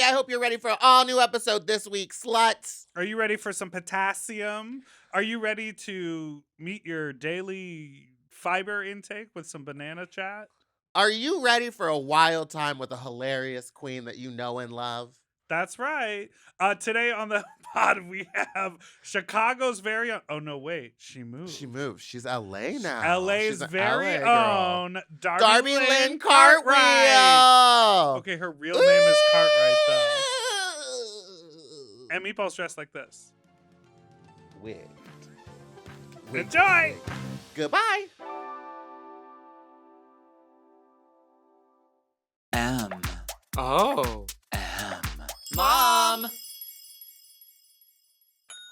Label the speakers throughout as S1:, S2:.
S1: I hope you're ready for an all-new episode this week, sluts.
S2: Are you ready for some potassium? Are you ready to meet your daily fiber intake with some banana chat?
S1: Are you ready for a wild time with a hilarious queen that you know and love?
S2: That's right. Today on the pod, we have Chicago's very own. Oh, no, wait. She moved.
S1: She moved. She's LA now.
S2: LA's
S1: She's an
S2: very
S1: LA
S2: own
S1: girl.
S2: Darby Lynn
S1: Cartwright.
S2: Okay, her real name is Cartwright, though. And Meatball's dressed like this.
S1: Wigged.
S2: Enjoy!
S1: Goodbye.
S3: Oh.
S1: Mom.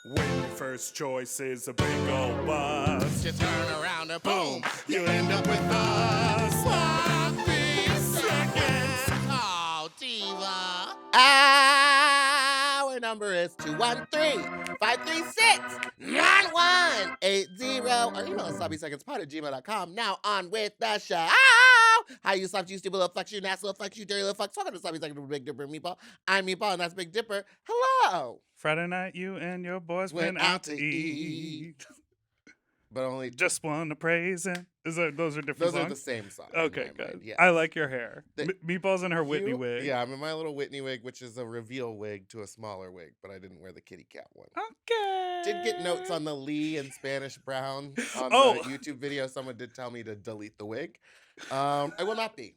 S2: When your first choice is a big old bus,
S1: You turn around and boom,
S2: you end up with us.
S1: sloppy seconds. Oh, diva. Our number is 213-536-9180. Or email us sloppysecondspod@gmail.com. Now on with the show. Hi, you soft, you stupid little fucks, you nasty little fucks, you dirty little fucks. Welcome to Sloppy Second with Big Dipper and Meatball. I'm Meatball, and that's Big Dipper. Hello.
S2: Friday night, you and your boys went out to eat.
S1: But only
S2: Just want to praise him. Those are different
S1: those
S2: songs?
S1: are the same song.
S2: Okay,
S1: in my
S2: good.
S1: mind, yes.
S2: I like your hair.
S1: The-
S2: Meatball's in her Whitney
S1: You-
S2: wig.
S1: Yeah, I'm in my little Whitney wig, which is a reveal wig to a smaller wig, but I didn't wear the kitty cat one.
S2: Okay.
S1: Did get notes on the Lee and Spanish Brown on
S2: Oh.
S1: the YouTube video. Someone did tell me to delete the wig. I will not be.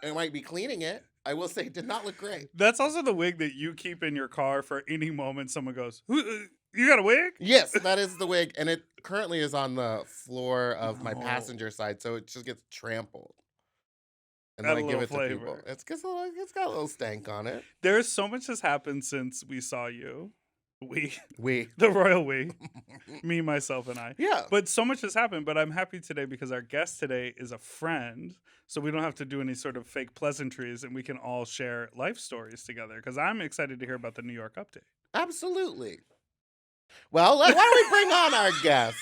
S1: I might be cleaning it. I will say it did not look great.
S2: That's also the wig that you keep in your car for any moment someone goes, you got a wig?
S1: Yes, that is the wig, and it currently is on the floor of my
S2: No.
S1: passenger side, so it just gets trampled. And
S2: Add
S1: then
S2: a
S1: I give
S2: little
S1: it to people.
S2: flavor.
S1: It's got a little stank on it.
S2: There's so much has happened since we saw you.
S1: We.
S2: The royal we. Me, myself, and I.
S1: Yeah.
S2: But so much has happened, but I'm happy today because our guest today is a friend, so we don't have to do any sort of fake pleasantries and we can all share life stories together because I'm excited to hear about the New York update.
S1: Absolutely. Well, why don't we bring on our guest?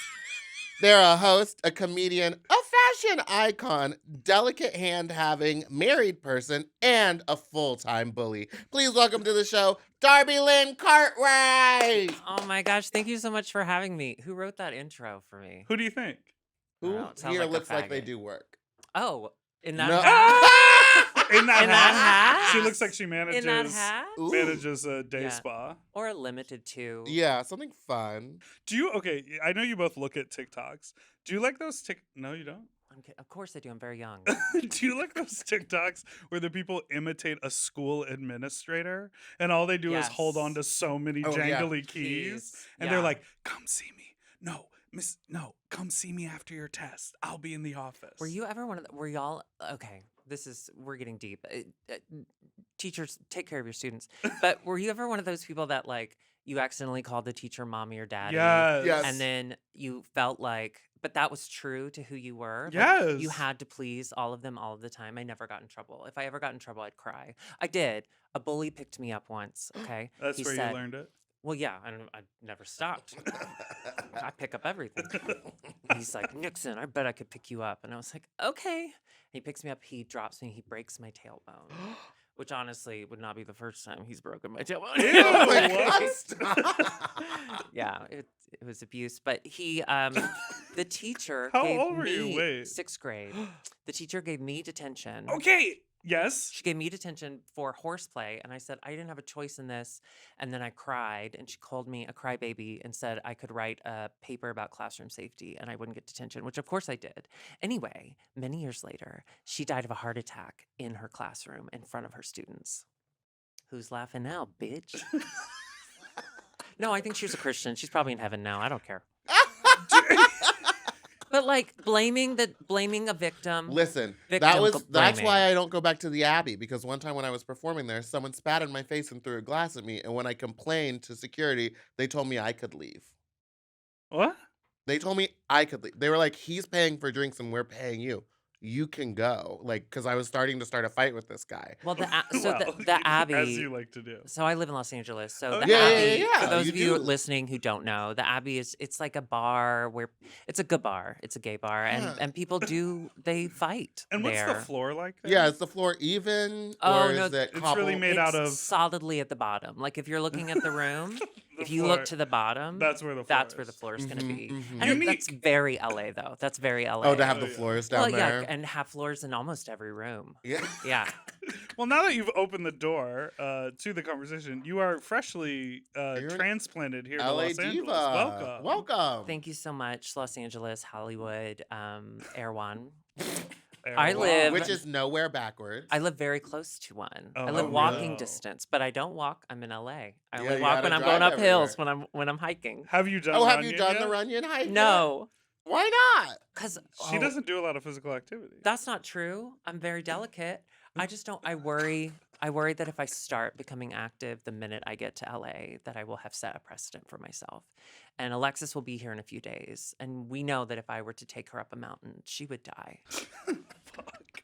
S1: They're a host, a comedian, a fashion icon, delicate hand-having, married person, and a full-time bully. Please welcome to the show, Darby Lynn Cartwright.
S3: Oh my gosh, thank you so much for having me. Who wrote that intro for me?
S2: Who do you think?
S1: Who
S3: Wow, it sounds
S1: here
S3: like a
S1: looks like they
S3: faggot.
S1: do work?
S3: Oh, in that
S1: No.
S3: hat?
S2: In that
S3: In that hat?
S2: She looks like she manages
S3: In that hat?
S1: Ooh.
S2: manages a day
S3: Yeah.
S2: spa.
S3: Or limited to.
S1: Yeah, something fun.
S2: Do you okay, I know you both look at TikToks. Do you like those No, you don't?
S3: Of course I do. I'm very young.
S2: Do you like those TikToks where the people imitate a school administrator and all they do is hold on to
S3: Yes.
S2: so many
S1: Oh, yeah.
S2: jangly keys? And they're like, come see me. No, come see me after your test. I'll be in the office.
S3: Were you ever one of the, were y'all, okay, we're getting deep. Teachers, take care of your students. But were you ever one of those people that like, you accidentally called the teacher mommy or daddy?
S2: Yes.
S1: Yes.
S3: And then you felt like, but that was true to who you were. Like,
S2: Yes.
S3: you had to please all of them all of the time. I never got in trouble. If I ever got in trouble, I'd cry. I did. A bully picked me up once. Okay.
S2: That's
S3: He
S2: where
S3: said,
S2: you learned it.
S3: Well, yeah, I never stopped. I pick up everything. He's like, Nixon, I bet I could pick you up. And I was like, okay. He picks me up. He drops me. He breaks my tailbone. Which honestly would not be the first time he's broken my tailbone.
S2: Ew,
S1: Oh my
S2: what?
S1: God, stop.
S3: Yeah, it was abuse. But he, the teacher
S2: How
S3: gave
S2: old were
S3: me
S2: you? Wait.
S3: 6th grade. The teacher gave me detention.
S2: Okay. Yes.
S3: She gave me detention for horseplay, and I said I didn't have a choice in this. And then I cried, and she called me a crybaby and said I could write a paper about classroom safety, and I wouldn't get detention, which of course I did. Anyway, many years later, she died of a heart attack in her classroom in front of her students. Who's laughing now, bitch? No, I think she was a Christian. She's probably in heaven now. I don't care. But like blaming a victim.
S1: Listen,
S3: Victim
S1: that's
S3: blaming.
S1: why I don't go back to the Abbey, because one time when I was performing there, someone spat in my face and threw a glass at me, and when I complained to security, they told me I could leave.
S2: What?
S1: They told me I could leave. They were like, he's paying for drinks and we're paying you. you can go. Like, because I was starting to start a fight with this guy.
S3: Well, so
S2: Well,
S3: the
S2: as
S3: Abbey.
S2: you like to do.
S3: So I live in Los Angeles. So
S2: Oh,
S3: the
S1: Yeah, yeah,
S3: Abbey,
S1: yeah,
S3: for
S1: yeah.
S3: those
S1: You
S3: of you
S1: do.
S3: listening who don't know, the Abbey it's like a bar where it's a good bar. It's a gay bar,
S1: Huh.
S3: and people they fight
S2: And what's the
S3: there.
S2: floor like there?
S1: Yeah, is the floor even,
S3: Oh,
S1: or
S3: no,
S1: is it
S2: It's
S1: cobble?
S2: really made out
S3: It's
S2: of
S3: solidly at the bottom. Like if you're looking at the room,
S2: the
S3: if you
S2: floor.
S3: look to the bottom,
S2: That's where the floor
S3: that's where the
S2: is.
S3: floor is going to
S1: Mhm,
S3: be.
S1: mhm.
S3: And that's
S2: Unique.
S3: very LA though. That's very LA.
S1: Oh, to have
S2: Oh,
S1: the
S2: yeah.
S1: floors
S3: Well,
S1: down
S3: yeah,
S1: there.
S3: and have floors in almost every room.
S1: Yeah.
S3: Yeah.
S2: Well, now that you've opened the door to the conversation, you are freshly
S1: You're an
S2: transplanted here to
S1: LA
S2: Los Angeles.
S1: diva.
S2: Welcome.
S1: Welcome.
S3: Thank you so much, Los Angeles, Hollywood, Air One.
S2: Erwan.
S3: live-
S1: Which is nowhere backwards.
S3: I live very close to one. I
S2: Oh,
S3: live walking
S2: no.
S3: distance, but I don't walk. I'm in LA. I
S1: Yeah,
S3: only
S1: you
S3: walk
S1: gotta
S3: when I'm
S1: drive
S3: going up hills
S1: everywhere.
S3: when I'm hiking.
S2: Have you done
S1: Oh, have
S2: Runyon
S1: you done
S2: yet?
S1: the Runyon hike? yet?
S3: No,
S1: Why not?
S3: because
S2: She doesn't do a lot of physical activity.
S3: That's not true. I'm very delicate. I just don't. I worry that if I start becoming active the minute I get to LA, that I will have set a precedent for myself. And Alexis will be here in a few days, and we know that if I were to take her up a mountain, she would die.
S2: Fuck.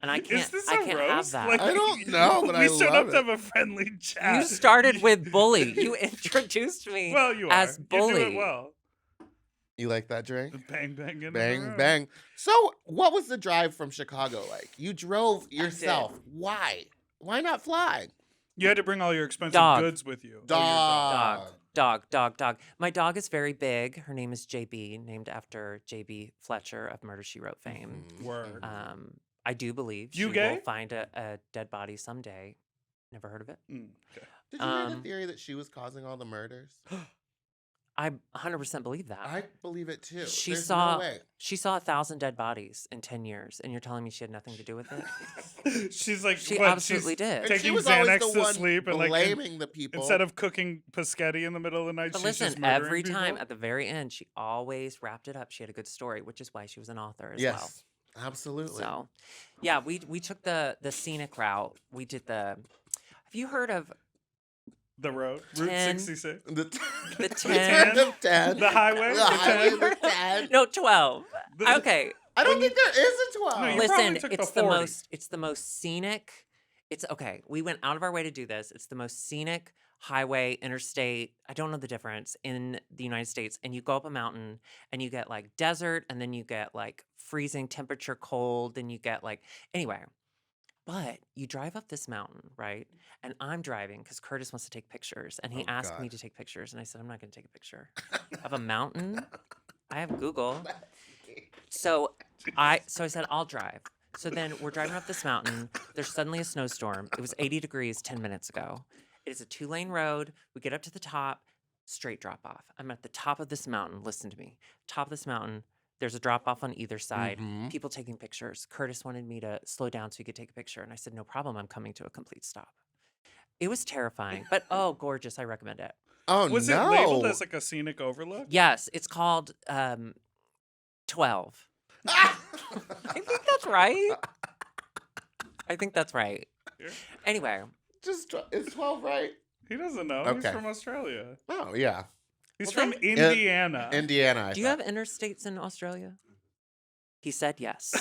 S3: And I can't.
S2: Is this
S3: I
S2: a
S3: can't
S2: roast?
S3: have that.
S2: Like,
S1: I don't know, but
S2: we
S1: I
S2: showed
S1: love
S2: up to
S1: it.
S2: have a friendly chat.
S3: You started with bully. You introduced me
S2: Well, you are.
S3: as bully.
S2: You do it well.
S1: You like that drink?
S2: The bang bang in the
S1: Bang,
S2: room.
S1: bang. So, what was the drive from Chicago like? You drove yourself. Why? Why not fly?
S2: You had to bring all your expensive
S3: Dog.
S2: goods with you.
S1: Dog.
S3: Dog. My dog is very big. Her name is JB, named after JB Fletcher of Murder, She Wrote fame.
S1: Mhm,
S2: Word.
S1: mhm.
S3: I do believe
S2: You
S3: she
S2: gay?
S3: will find a dead body someday. Never heard of it.
S2: Mm, okay.
S1: Did you hear the
S3: Um,
S1: theory that she was causing all the murders?
S3: I 100% believe that.
S1: I believe it too.
S3: She
S1: There's
S3: saw
S1: no way.
S3: she saw 1,000 dead bodies in 10 years, and you're telling me she had nothing to do with it?
S2: She's like,
S3: She
S2: what,
S3: absolutely
S2: she's
S3: did.
S1: And she
S2: taking
S1: was always
S2: Xanax
S1: the
S2: to
S1: one
S2: sleep and like
S1: blaming the people.
S2: instead of cooking pescetti in the middle of the night,
S3: But
S2: she's just
S3: listen,
S2: murdering
S3: every time
S2: people?
S3: at the very end, she always wrapped it up. She had a good story, which is why she was an author as
S1: yes,
S3: well.
S1: absolutely.
S3: So, yeah, we took the scenic route. We did the. Have you heard of
S2: The road, Route
S3: 10.
S2: 66,
S1: The,
S3: The
S1: 10 of 10.
S2: the highway,
S1: The
S2: the
S1: highway
S2: 10.
S1: of 10.
S3: no 12?
S2: The-
S3: Okay,
S1: I don't think there is a 12.
S2: No, you
S3: listen,
S2: probably took the
S3: it's the
S2: 40.
S3: most scenic. It's okay. We went out of our way to do this. It's the most scenic highway, interstate. I don't know the difference in the United States. And you go up a mountain and you get like desert, and then you get like freezing temperature cold, and you get like anyway. But you drive up this mountain, right? And I'm driving because Curtis wants to take pictures, and he
S1: Oh,
S3: asked me
S1: God.
S3: to take pictures, and I said I'm not going to take a picture of a mountain. I have Google. So I said I'll drive. So then we're driving up this mountain. There's suddenly a snowstorm. It was 80 degrees 10 minutes ago. It is a 2-lane road. We get up to the top, straight drop off. I'm at the top of this mountain. Listen to me. Top of this mountain. There's a drop off on either side.
S1: Mhm.
S3: People taking pictures. Curtis wanted me to slow down so he could take a picture. And I said, no problem. I'm coming to a complete stop. It was terrifying, but oh, gorgeous. I recommend it.
S1: Oh,
S2: Was
S1: no.
S2: it labeled as like a scenic overlook?
S3: Yes, it's called 12. I think that's right. I think that's right.
S2: Here.
S3: Anyway,
S1: Is 12 right?
S2: He doesn't know. He's
S1: Okay.
S2: from Australia.
S1: Oh, yeah.
S2: He's
S3: Well,
S2: from
S3: then-
S2: Indiana.
S1: Indiana. I
S3: do you
S1: thought.
S3: have interstates in Australia? He said yes.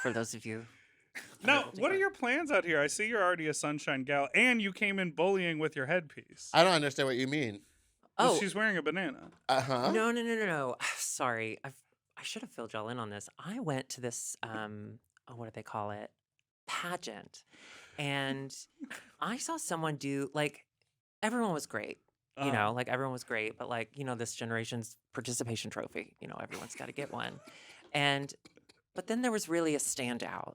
S3: For those of you.
S2: Now,
S3: unable to
S2: what are
S3: hear.
S2: your plans out here? I see you're already a sunshine gal, and you came in bullying with your headpiece.
S1: I don't understand what you mean.
S2: Well,
S3: Oh,
S2: she's wearing a banana.
S1: Uh-huh.
S3: no. Sorry. I should have filled y'all in on this. I went to this what do they call it? Pageant. And I saw someone do like everyone was great. You know, like everyone was great, but like, this generation's participation trophy, everyone's got to get one. But then there was really a standout.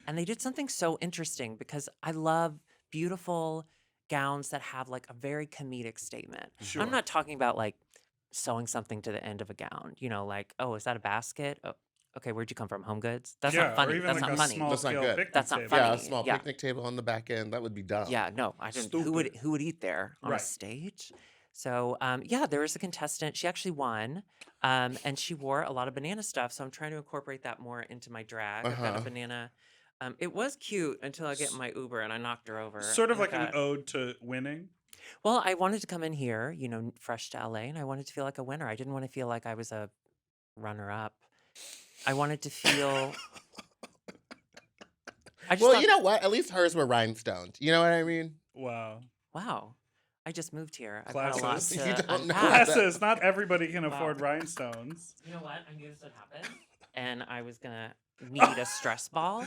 S3: And they did something so interesting because I love beautiful gowns that have like a very comedic statement.
S2: Sure.
S3: I'm not talking about like sewing something to the end of a gown, like, oh, is that a basket? Oh, okay, where'd you come from? Home Goods? That's
S2: yeah,
S3: not funny.
S2: Or even
S3: That's
S2: like
S3: not
S2: a
S3: funny.
S2: small
S1: That's not
S2: scale
S1: good.
S2: picnic
S3: That's not
S2: table.
S3: funny.
S1: Yeah, a small
S3: Yeah.
S1: picnic table on the back end. That would be dumb.
S3: Yeah, no, I didn't. Who would eat there on a
S2: Right.
S3: stage? So yeah, there was a contestant. She actually won, and she wore a lot of banana stuff. So I'm trying to incorporate that more into my drag. I've got a
S1: Uh-huh.
S3: banana. It was cute until I get in my Uber and I knocked her over.
S2: Sort of
S3: and I
S2: like an
S3: thought,
S2: ode to winning.
S3: well, I wanted to come in here, fresh to LA, and I wanted to feel like a winner. I didn't want to feel like I was a runner-up. I wanted to feel I just
S1: Well,
S3: thought,
S1: you know what? At least hers were rhinestoned. You know what I mean?
S2: Wow.
S3: wow, I just moved here. I've had a lot
S2: Classes.
S3: to
S1: You don't know
S3: unpack.
S1: that.
S2: Classes. Not everybody can
S3: Wow.
S2: afford rhinestones.
S3: You know what? I knew this would happen, and I was gonna need a stress ball,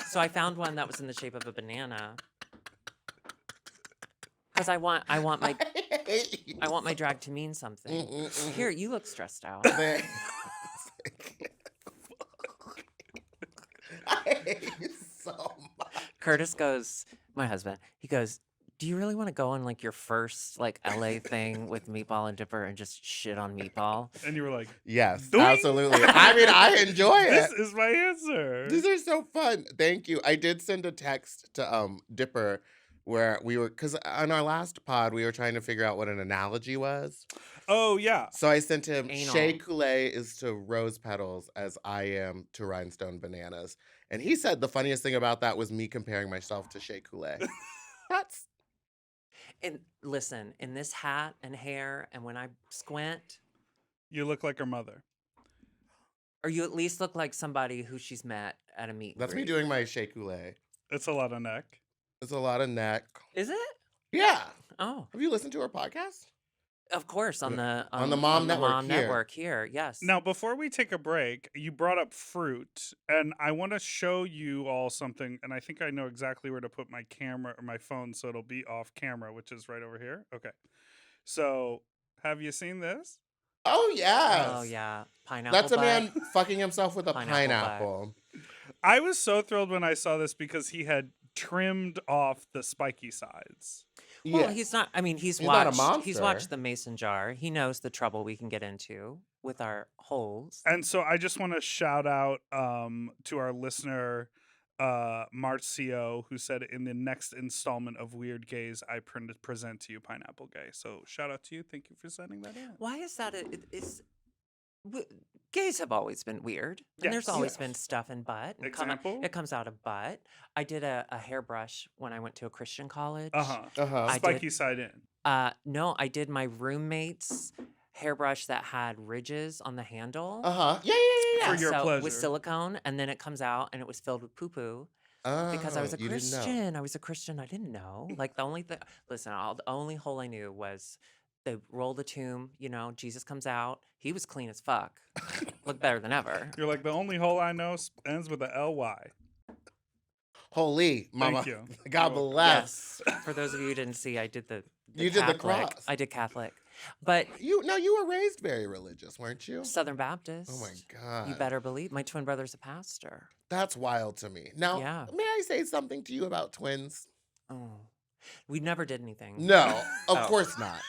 S3: so I found one that was in the shape of a banana. Because I want my
S1: hate you
S3: I want my drag to mean something.
S1: Mm-mm-mm.
S3: Here, you look stressed out.
S1: Thanks. I hate you so much.
S3: Curtis goes, my husband. He goes, "Do you really want to go on like your first like LA thing with Meatball and Dipper and just shit on Meatball?"
S2: And you were like,
S1: Yes,
S2: Doink.
S1: absolutely. I mean, I enjoy it.
S2: this is my answer.
S1: These are so fun. Thank you. I did send a text to Dipper where we were, because on our last pod we were trying to figure out what an analogy was.
S2: Oh, yeah.
S1: So I sent him
S3: Anal.
S1: Shea Coulee is to rose petals as I am to rhinestone bananas, and he said the funniest thing about that was me comparing myself to Shea Coulee. That's
S3: And listen, in this hat and hair, and when I squint,
S2: You look like her mother.
S3: or you at least look like somebody who she's met at a meet. and
S1: that's me
S3: greet.
S1: doing my Shea Coulee.
S2: It's a lot of neck.
S1: It's a lot of neck.
S3: Is it?
S1: Yeah.
S3: Oh,
S1: Have you listened to our podcast?
S3: of course, on the
S1: the Mom Network here.
S3: Network here. Yes.
S2: Now, before we take a break, you brought up fruit, and I want to show you all something, and I think I know exactly where to put my camera or my phone so it'll be off camera, which is right over here. Okay. So, have you seen this?
S1: Oh yes.
S3: Oh yeah, pineapple.
S1: That's a
S3: butt.
S1: man fucking himself with a
S3: Pineapple
S1: pineapple.
S2: I was so thrilled when I saw this because he had trimmed off the spiky sides.
S3: Well,
S1: Yeah.
S3: he's not. I mean, he's
S1: not a
S3: watched. He's
S1: monster.
S3: watched the Mason jar. He knows the trouble we can get into with our holes.
S2: And so I just want to shout out to our listener, Marcio, who said in the next installment of Weird Gays, I present to you Pineapple Gay. So shout out to you. Thank you for sending that in.
S3: Why is that? Gays have always been weird, and there's
S2: Yes.
S3: always been stuff in butt. and
S2: Example?
S3: it comes out of butt. I did a hairbrush when I went to a Christian college.
S2: Uh-huh.
S1: Uh-huh.
S3: I
S2: Spiky side in.
S3: No, I did my roommate's hairbrush that had ridges on the handle.
S1: Uh-huh. Yeah.
S2: For your
S3: so
S2: pleasure.
S3: with silicone, and then it comes out, and it was filled with poo poo. Because I was a
S1: you didn't know.
S3: Christian. I was a Christian. I didn't know. Like the only thing, listen, the only hole I knew was they roll the tomb, Jesus comes out. He was clean as fuck. Looked better than ever.
S2: You're like, the only hole I know ends with a LY.
S1: Holy mama.
S2: Thank you.
S1: God
S2: You're welcome.
S1: bless.
S3: Yes. For those of you who didn't see, I did the
S1: You did the
S3: Catholic.
S1: cross.
S3: I did Catholic. But
S1: You were raised very religious, weren't you?
S3: Southern Baptist.
S1: Oh my God.
S3: You better believe. My twin brother's a pastor.
S1: That's wild to me. Now,
S3: Yeah.
S1: may I say something to you about twins?
S3: Oh. We never did anything.
S1: No, of
S3: Oh.
S1: course not.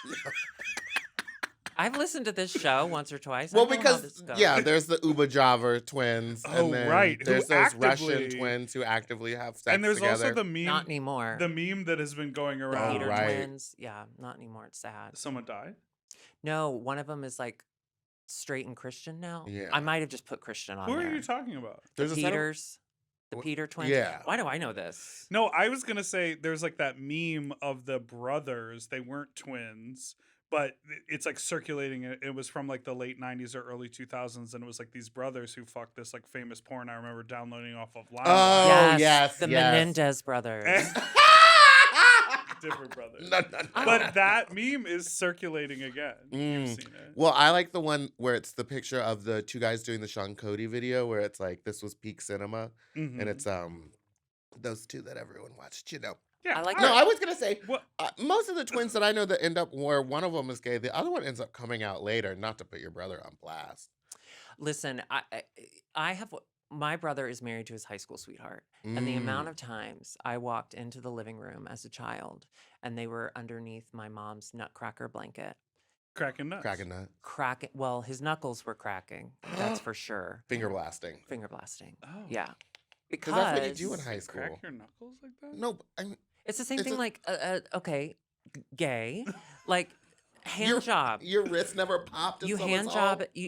S3: I've listened to this show once or twice. I
S1: Well,
S3: know how
S1: because
S3: this goes.
S1: there's the Uba Java twins,
S2: Oh,
S1: and then
S2: right, who
S1: there's those Russian
S2: actively-
S1: twins who actively have sex
S2: And there's
S1: together.
S2: also the meme.
S3: Not anymore.
S2: The meme that has been going
S3: The
S2: around.
S3: Peter
S1: right.
S3: twins. Yeah, not anymore. It's sad.
S2: Someone died.
S3: No, one of them is like straight and Christian now.
S1: Yeah.
S3: I might have just put Christian on
S2: Who
S3: there.
S2: are you talking about?
S1: There's a set of-
S3: Peters. The Peter twins.
S1: yeah.
S3: Why do I know this?
S2: No, I was gonna say there's like that meme of the brothers. They weren't twins, but it's like circulating. It was from like the late '90s or early 2000s, and it was like these brothers who fucked this like famous porn. I remember downloading off of LimeWire.
S1: Oh, yes,
S3: The
S1: yes.
S3: Menendez brothers.
S2: Different brothers.
S1: No.
S2: But that meme is circulating again. You've
S1: Mm.
S2: seen it.
S1: Well, I like the one where it's the picture of the two guys doing the Sean Cody video, where it's like this was peak cinema,
S2: Mhm.
S1: and it's those two that everyone watched.
S2: Yeah,
S3: I like
S1: No,
S3: that.
S1: I was gonna say
S2: What?
S1: most of the twins that I know that end up where one of them is gay, the other one ends up coming out later. Not to put your brother on blast.
S3: Listen, I have. My brother is married to his high school sweetheart. And the amount of times I walked into the living room as a child and they were underneath my mom's nutcracker blanket.
S2: Cracking nuts.
S1: Cracking nut,
S3: Well, his knuckles were cracking. That's for sure.
S1: finger blasting.
S3: Finger blasting.
S2: Oh.
S3: Yeah.
S1: Because that's what you do in
S3: Because
S1: high school.
S2: Crack your knuckles like that?
S1: No, I mean,
S3: it's the same
S1: It's
S3: thing
S1: a-
S3: like, okay, gay. Like, hand
S1: Your-
S3: job.
S1: your wrist never popped. In
S3: You
S1: someone's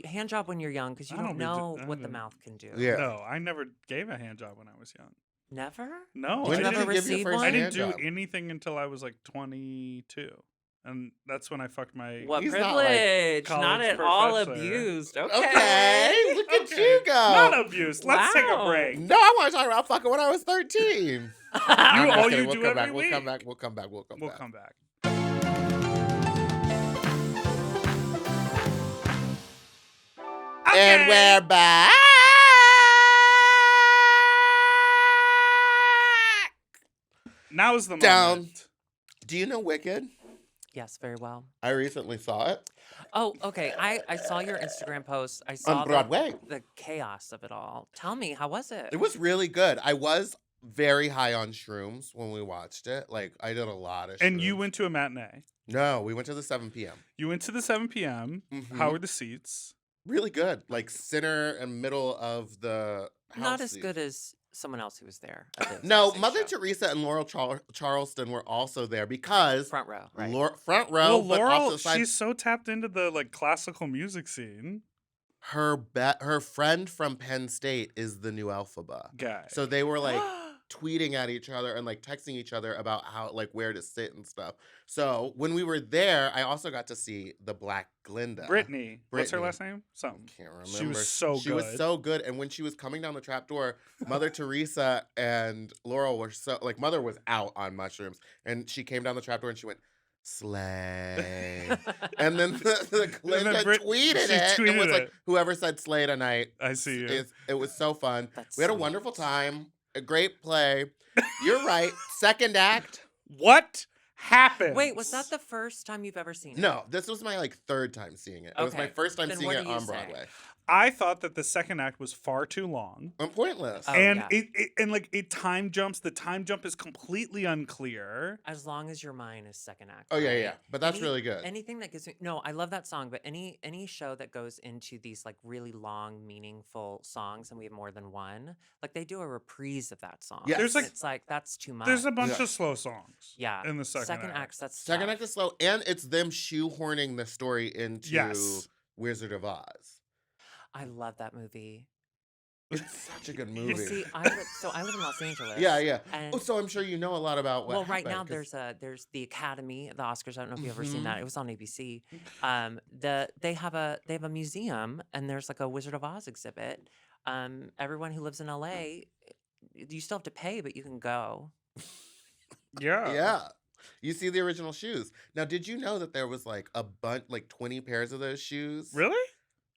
S3: hand job when you're young because you
S2: I
S3: don't
S2: don't be
S3: know
S2: I
S3: what the
S2: didn't-
S3: mouth can do.
S1: Yeah.
S2: No, I never gave a hand job when I was young.
S3: Never?
S2: No,
S1: When
S2: I
S1: did
S3: never
S1: you give your
S3: received
S1: first
S3: one?
S2: I
S1: hand
S2: didn't do
S1: job?
S2: anything until I was like 22. and that's when I fucked my.
S3: What
S1: He's not, like,
S3: privilege! Not
S2: college
S3: at all
S2: professor.
S3: abused.
S1: Okay,
S3: Okay.
S1: look at
S2: Okay,
S1: you go.
S2: not abuse. Let's take a
S3: Wow.
S2: break.
S1: No, I want to talk about fucking when I was 13. I'm just
S2: all
S1: kidding.
S2: you
S1: We'll
S2: do
S1: come
S2: every
S1: back. We'll come
S2: week.
S1: back. We'll come back. We'll come
S2: We'll
S1: back.
S2: come back.
S1: And
S2: Okay.
S1: we're back.
S2: Now is the
S1: Down.
S2: moment.
S1: Do you know Wicked?
S3: Yes, very well.
S1: I recently saw it
S3: Oh, okay. I saw your Instagram post. I
S1: on
S3: saw
S1: Broadway.
S3: the chaos of it all. Tell me, how was it?
S1: It was really good. I was very high on shrooms when we watched it. Like, I did a lot of shrooms.
S2: And you went to a matinee.
S1: No, we went to the 7 p.m.
S2: You went to the 7 p.m.
S1: Mhm.
S2: How were the seats?
S1: Really good. Like, center and middle of the house
S3: Not as
S1: seats.
S3: good as someone else who was there. at the
S1: No,
S3: same
S1: Mother
S3: show.
S1: Teresa and Laurel Charleston were also there because
S3: Front row, right?
S1: front row,
S2: Well,
S1: but
S2: Laurel,
S1: also side.
S2: she's so tapped into the like classical music scene.
S1: Her friend from Penn State is the new Elphaba.
S2: Guy.
S1: So they were like tweeting at each other and like texting each other about how like where to sit and stuff. So when we were there, I also got to see the Black Glinda.
S2: Brittany. What's her
S1: Brittany.
S2: last name? Something.
S1: Can't remember.
S2: She was so
S1: She was
S2: good.
S1: so good. And when she was coming down the trap door, Mother Teresa and Laurel were so like Mother was out on mushrooms, and she came down the trap door and she went, "Slay." And then the Glinda tweeted
S2: she
S1: it and was
S2: tweeted
S1: like,
S2: it.
S1: "Whoever said slay tonight."
S2: I see you.
S1: It was so fun.
S3: That's
S1: We had a
S3: sweet.
S1: wonderful time. A great play. You're right. Second act.
S2: What happened?
S3: Wait, was that the first time you've ever seen it?
S1: No, this was my like third time seeing it. It was my
S3: Okay.
S1: first time
S3: Then
S1: seeing
S3: what
S1: it
S3: do you
S1: on
S3: say?
S1: Broadway.
S2: I thought that the second act was far too long.
S1: Pointless.
S3: Oh,
S2: and
S3: yeah.
S2: it time jumps. The time jump is completely unclear.
S3: As long as your mind is second act.
S1: Oh yeah,
S3: right?
S1: yeah. But that's really good.
S3: Anything that gives me I love that song, but any show that goes into these like really long, meaningful songs, and we have more than one, like they do a reprise of that song.
S1: Yes.
S2: There's, like-
S3: it's like that's too much.
S2: There's a bunch
S1: Yeah.
S2: of slow songs.
S3: yeah.
S2: In the second act.
S3: act, that's
S1: Second
S3: tough.
S1: act is slow, and it's them shoehorning the story into
S2: Yes.
S1: Wizard of Oz.
S3: I love that movie.
S1: It's such a good
S2: You
S1: movie.
S3: See, I live in Los Angeles.
S1: Yeah, yeah.
S3: And
S1: Oh, so I'm sure you know a lot about what
S3: well, right now
S1: happened, 'cause-
S3: there's the Academy, the Oscars. I don't know if you've ever seen
S1: Mhm.
S3: that. It was on ABC. They have a museum, and there's like a Wizard of Oz exhibit. Everyone who lives in LA, you still have to pay, but you can go.
S2: Yeah.
S1: Yeah. You see the original shoes. Now, did you know that there was like a bunch, like 20 pairs of those shoes?
S2: Really?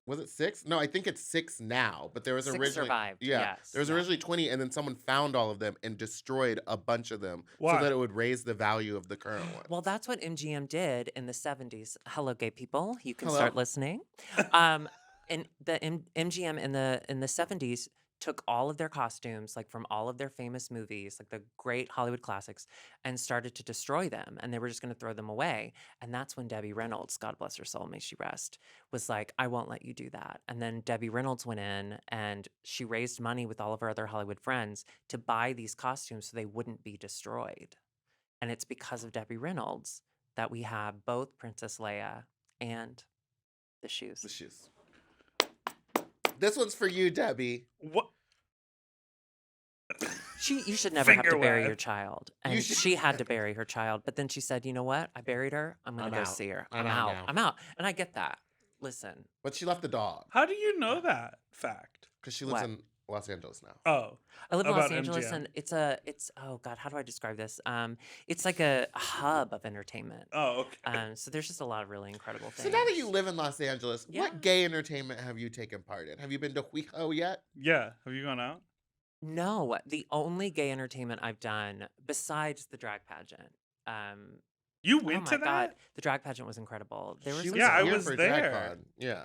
S1: Was it 6? No, I think it's 6 now, but there was
S3: 6
S1: originally
S3: survived,
S1: Yeah,
S3: yes,
S1: there was
S3: yeah.
S1: originally 20, and then someone found all of them and destroyed a bunch of them
S2: Why?
S1: so that it would raise the value of the current one.
S3: Well, that's what MGM did in the 70s. Hello, gay people. You can
S1: Hello.
S3: start listening. And the MGM in the 70s took all of their costumes, like from all of their famous movies, like the great Hollywood classics, and started to destroy them. And they were just going to throw them away. And that's when Debbie Reynolds, God bless her soul, may she rest, was like, I won't let you do that. And then Debbie Reynolds went in and she raised money with all of her other Hollywood friends to buy these costumes so they wouldn't be destroyed. And it's because of Debbie Reynolds that we have both Princess Leia and the shoes.
S1: The shoes. This one's for you, Debbie.
S2: What?
S3: You should never have to
S2: Finger
S3: bury
S2: wag.
S3: your child.
S1: You
S3: And
S1: should-
S3: she had to bury her child. But then she said, you know what? I buried her. I'm going
S1: I'm
S3: to go
S1: out.
S3: see her.
S1: I'm
S3: I'm
S1: out
S3: out.
S1: now."
S3: I'm out. And I get that. Listen.
S1: But she left the dog
S2: How do you know that fact?
S1: because she lives
S3: What?
S1: in Los Angeles now.
S2: Oh.
S3: I live in Los
S2: About
S3: Angeles
S2: MGM.
S3: and it's oh God, how do I describe this? It's like a hub of entertainment.
S2: Oh, okay.
S3: So there's just a lot of really incredible
S1: So
S3: things.
S1: now that you live in Los Angeles,
S3: Yeah.
S1: what gay entertainment have you taken part in? Have you been to Huijo yet?
S2: Yeah. Have you gone out?
S3: No, the only gay entertainment I've done besides the drag pageant.
S2: You
S3: Oh
S2: went
S3: my
S2: to
S3: God,
S2: that?
S3: the drag pageant was incredible. There was
S1: She
S3: some
S2: Yeah, I
S1: here
S2: was
S1: for
S2: there.
S1: DragCon. Yeah.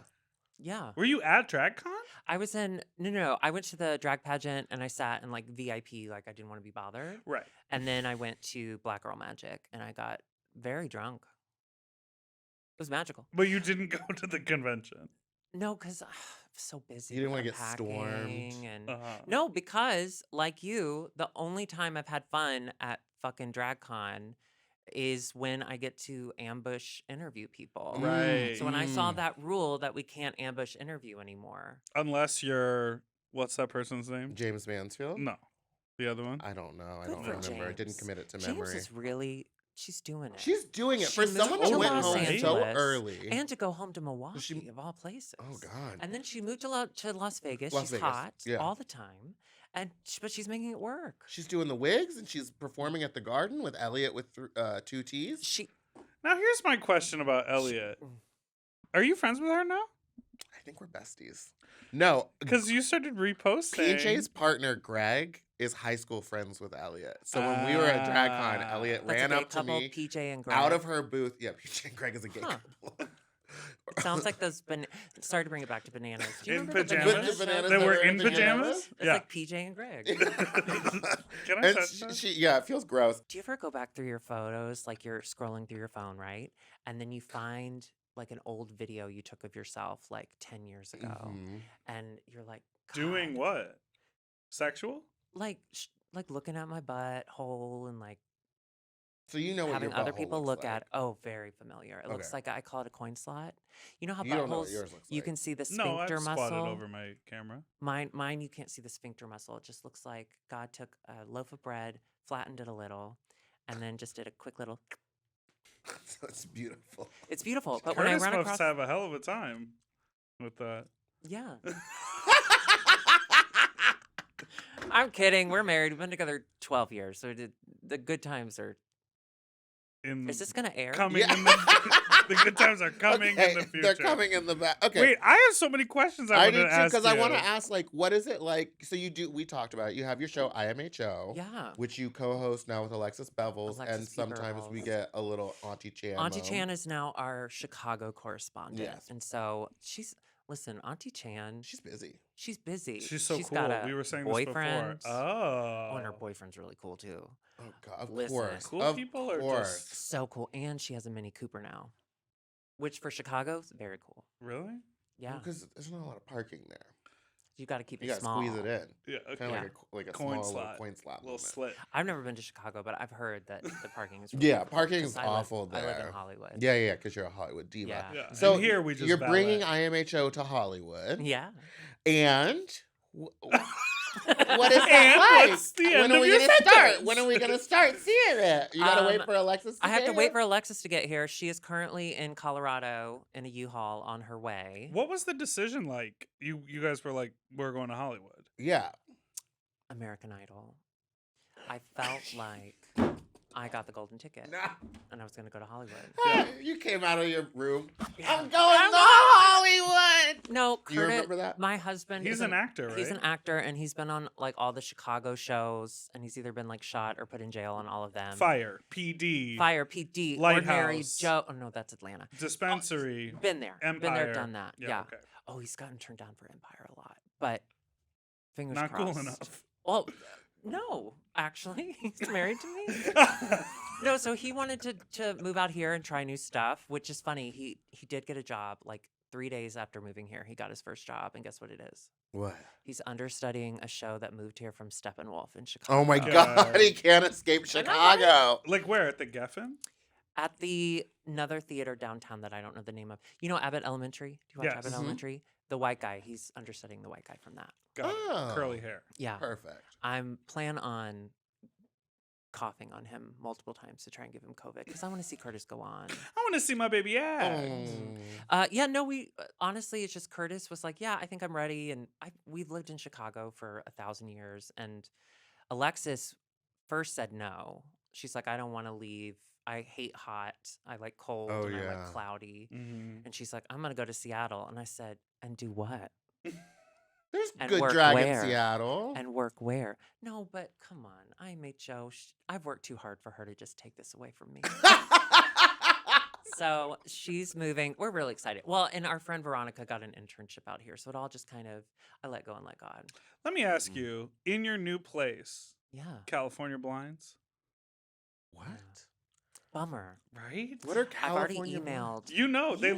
S3: yeah.
S2: Were you at DragCon?
S3: I was in no. I went to the drag pageant and I sat in like VIP, like I didn't want to be bothered.
S2: Right.
S3: And then I went to Black Girl Magic and I got very drunk. It was magical.
S2: But you didn't go to the convention.
S3: No, because I'm so busy.
S1: You didn't
S3: with
S1: wanna get stormed.
S3: unpacking And
S2: Uh-huh.
S3: no, because like you, the only time I've had fun at fucking DragCon is when I get to ambush interview people.
S2: Right.
S3: So when I saw that rule that we can't ambush interview anymore.
S2: Unless you're, what's that person's name?
S1: James Mansfield?
S2: No. The other one?
S1: I don't know. I
S3: Good
S1: don't
S3: for
S1: remember. I didn't
S3: James.
S1: commit it to
S3: James
S1: memory.
S3: is really she's doing it.
S1: She's doing it.
S3: She
S1: For
S3: moved
S1: someone
S2: to
S1: who went
S2: Los
S1: home so
S3: Angeles
S1: early.
S3: and to go home to
S1: She-
S3: Milwaukee, of all places.
S1: Oh, God.
S3: And then she moved to Las Vegas.
S1: Las
S3: She's
S1: Vegas,
S3: hot
S1: yeah.
S3: all the time, but she's making it work.
S1: She's doing the wigs and she's performing at the Garden with Elliot with 2 T's.
S3: She
S2: Now here's my question about Elliot. Are you friends with her now?
S1: I think we're besties. No,
S2: Because you started reposting.
S1: PJ's partner Greg is high school friends with Elliot. So when we were at DragCon, Elliot
S3: that's
S1: ran
S3: a gay
S1: up to
S3: couple,
S1: me
S3: PJ and Greg.
S1: out of her booth. Yeah, PJ and Greg is a gay
S3: Huh.
S1: couple.
S3: It sounds like those. Sorry to bring it back to bananas. Do you
S2: In
S3: remember the
S2: pajamas?
S3: Bananas show?
S1: Bananas
S2: They
S1: that
S2: were
S1: were
S2: in
S1: in
S2: pajamas?
S1: pajamas?
S3: It's
S2: Yeah.
S3: like PJ and Greg.
S2: Can I
S1: And
S2: touch that?
S1: yeah, it feels gross.
S3: Do you ever go back through your photos, like you're scrolling through your phone, right? And then you find like an old video you took of yourself like 10 years ago,
S1: Mhm.
S3: and you're like,
S2: Doing
S3: "God,"
S2: what? Sexual?
S3: like looking at my butt hole and like
S1: So you know what
S3: having
S1: your
S3: other
S1: butthole
S3: people
S1: looks
S3: look
S1: like.
S3: at. Oh, very familiar. It looks
S1: Okay.
S3: like I call it a coin slot. You know how
S1: You don't know what
S3: buttholes
S1: yours looks
S3: you
S1: like.
S3: can see the
S2: No, I've
S3: sphincter
S2: squatted
S3: muscle.
S2: over my camera.
S3: Mine, you can't see the sphincter muscle. It just looks like God took a loaf of bread, flattened it a little, and then just did a quick little.
S1: So it's beautiful.
S3: It's beautiful. But when I
S2: Curtis
S3: run
S2: must
S3: across,
S2: have a hell of a time with that.
S3: yeah, I'm kidding. We're married. We've been together 12 years, so the good times are. Is this gonna air?
S2: Coming
S1: Yeah.
S2: in the good times are coming in the future.
S1: They're coming in the back. Okay.
S2: Wait, I have so many questions I
S1: I
S2: want
S1: do
S2: to
S1: too,
S2: ask
S1: because I want to
S2: you.
S1: ask, like, what is it like? So we talked about it. You have your show, IMHO,
S3: Yeah.
S1: which you co-host now with Alexis Bevels, and
S3: Alexis
S1: sometimes we
S3: Beverles.
S1: get a little Auntie Chan.
S3: Auntie Chan is now our Chicago correspondent,
S1: Yes.
S3: and so listen, Auntie Chan,
S1: She's busy.
S3: she's busy.
S2: She's so
S3: got
S2: cool.
S3: a
S2: We were saying
S3: boyfriend.
S2: this before. Oh.
S3: And her boyfriend's really cool too.
S1: Oh God, of
S3: Listen.
S1: course.
S2: Cool
S1: of
S2: people or
S1: course.
S2: just
S3: So cool. And she has a Mini Cooper now, which for Chicago is very cool.
S2: really?
S3: Yeah.
S1: Because there's not a lot of parking there.
S3: You got to keep
S1: You
S3: it
S1: gotta
S3: small.
S1: squeeze it in.
S2: Yeah. Okay.
S1: Kind of
S3: Yeah.
S1: like a
S2: Coin
S1: small
S2: slot.
S1: little coin slot.
S2: Little
S1: moment.
S2: slit.
S3: I've never been to Chicago, but I've heard that the parking is really
S1: Yeah,
S3: difficult,
S1: parking
S3: 'cause
S1: is
S3: I live-
S1: awful
S3: I live
S1: there.
S3: in Hollywood.
S1: Yeah, because you're a Hollywood diva.
S3: Yeah.
S2: Yeah.
S1: So
S2: and here we just
S1: you're bringing
S2: valet.
S1: IMHO to Hollywood,
S3: Yeah.
S1: and what is
S2: And
S1: that like?
S2: what's the
S1: When
S2: end
S1: are
S2: of
S1: we
S2: your
S1: gonna start?
S2: sentence?
S1: When are we gonna start seeing it? You gotta wait
S3: Um,
S1: for Alexis.
S3: I have
S1: get
S3: to wait
S1: here?
S3: for Alexis to get here. She is currently in Colorado in a U-Haul on her way.
S2: What was the decision like? You guys were like, we're going to Hollywood.
S1: Yeah.
S3: American Idol. I felt like I got the golden ticket
S1: Nah.
S3: and I was going to go to Hollywood.
S2: Yeah.
S1: You came out of your room.
S3: Yeah.
S1: I'm going to Hollywood.
S3: No,
S1: Do you
S3: Curtis,
S1: remember that?
S3: my husband
S2: He's
S3: is
S2: an actor, right?
S3: He's an actor and he's been on like all the Chicago shows and he's either been like shot or put in jail on all of them.
S2: Fire, PD,
S3: Fire, PD, Ordinary
S2: Lighthouse.
S3: Joe. Oh no, that's Atlanta.
S2: Dispensary,
S3: Been there. Been
S2: Empire.
S3: there, done that. Yeah.
S2: Okay.
S3: Oh, he's gotten turned down for Empire a lot. But fingers
S2: Not
S3: crossed.
S2: cool enough.
S3: Well, no, actually. He's married to me. No, so he wanted to move out here and try new stuff, which is funny. He did get a job like 3 days after moving here. He got his first job, and guess what it is?
S1: What?
S3: He's understudying a show that moved here from Steppenwolf in Chicago.
S1: Oh my
S2: God.
S1: God, he can't escape
S3: I know, right?
S1: Chicago.
S2: Like where? At the Geffen?
S3: At the another theater downtown that I don't know the name of. You know Abbott Elementary? Do you watch
S2: Yes.
S3: Abbott
S1: Mhm.
S3: Elementary? The white guy. He's understudying the white guy from that.
S2: Got it.
S1: Oh.
S2: Curly hair.
S3: Yeah.
S1: Perfect.
S3: I'm plan on coughing on him multiple times to try and give him COVID because I want to see Curtis go on.
S2: I want to see my baby act.
S1: Oh.
S3: Yeah, no, we honestly, it's just Curtis was like, yeah, I think I'm ready, and we've lived in Chicago for 1,000 years, and Alexis first said no. She's like, I don't want to leave. I hate hot. I like cold,
S1: Oh,
S3: and I
S1: yeah.
S3: like cloudy.
S2: Mhm.
S3: And she's like, I'm gonna go to Seattle, and I said, and do what?
S1: There's
S3: And
S1: good
S3: work
S1: drag in
S3: where?
S1: Seattle.
S3: And work where? No, but come on, I made Joe. I've worked too hard for her to just take this away from me. So she's moving. We're really excited. Well, and our friend Veronica got an internship out here. So it all just kind of, I let go and let God.
S2: Let me ask you, in your new place,
S3: Yeah.
S2: California blinds,
S1: What?
S3: Bummer.
S2: right?
S1: What are
S3: I've already
S1: California?
S3: emailed.
S2: You know, they
S3: You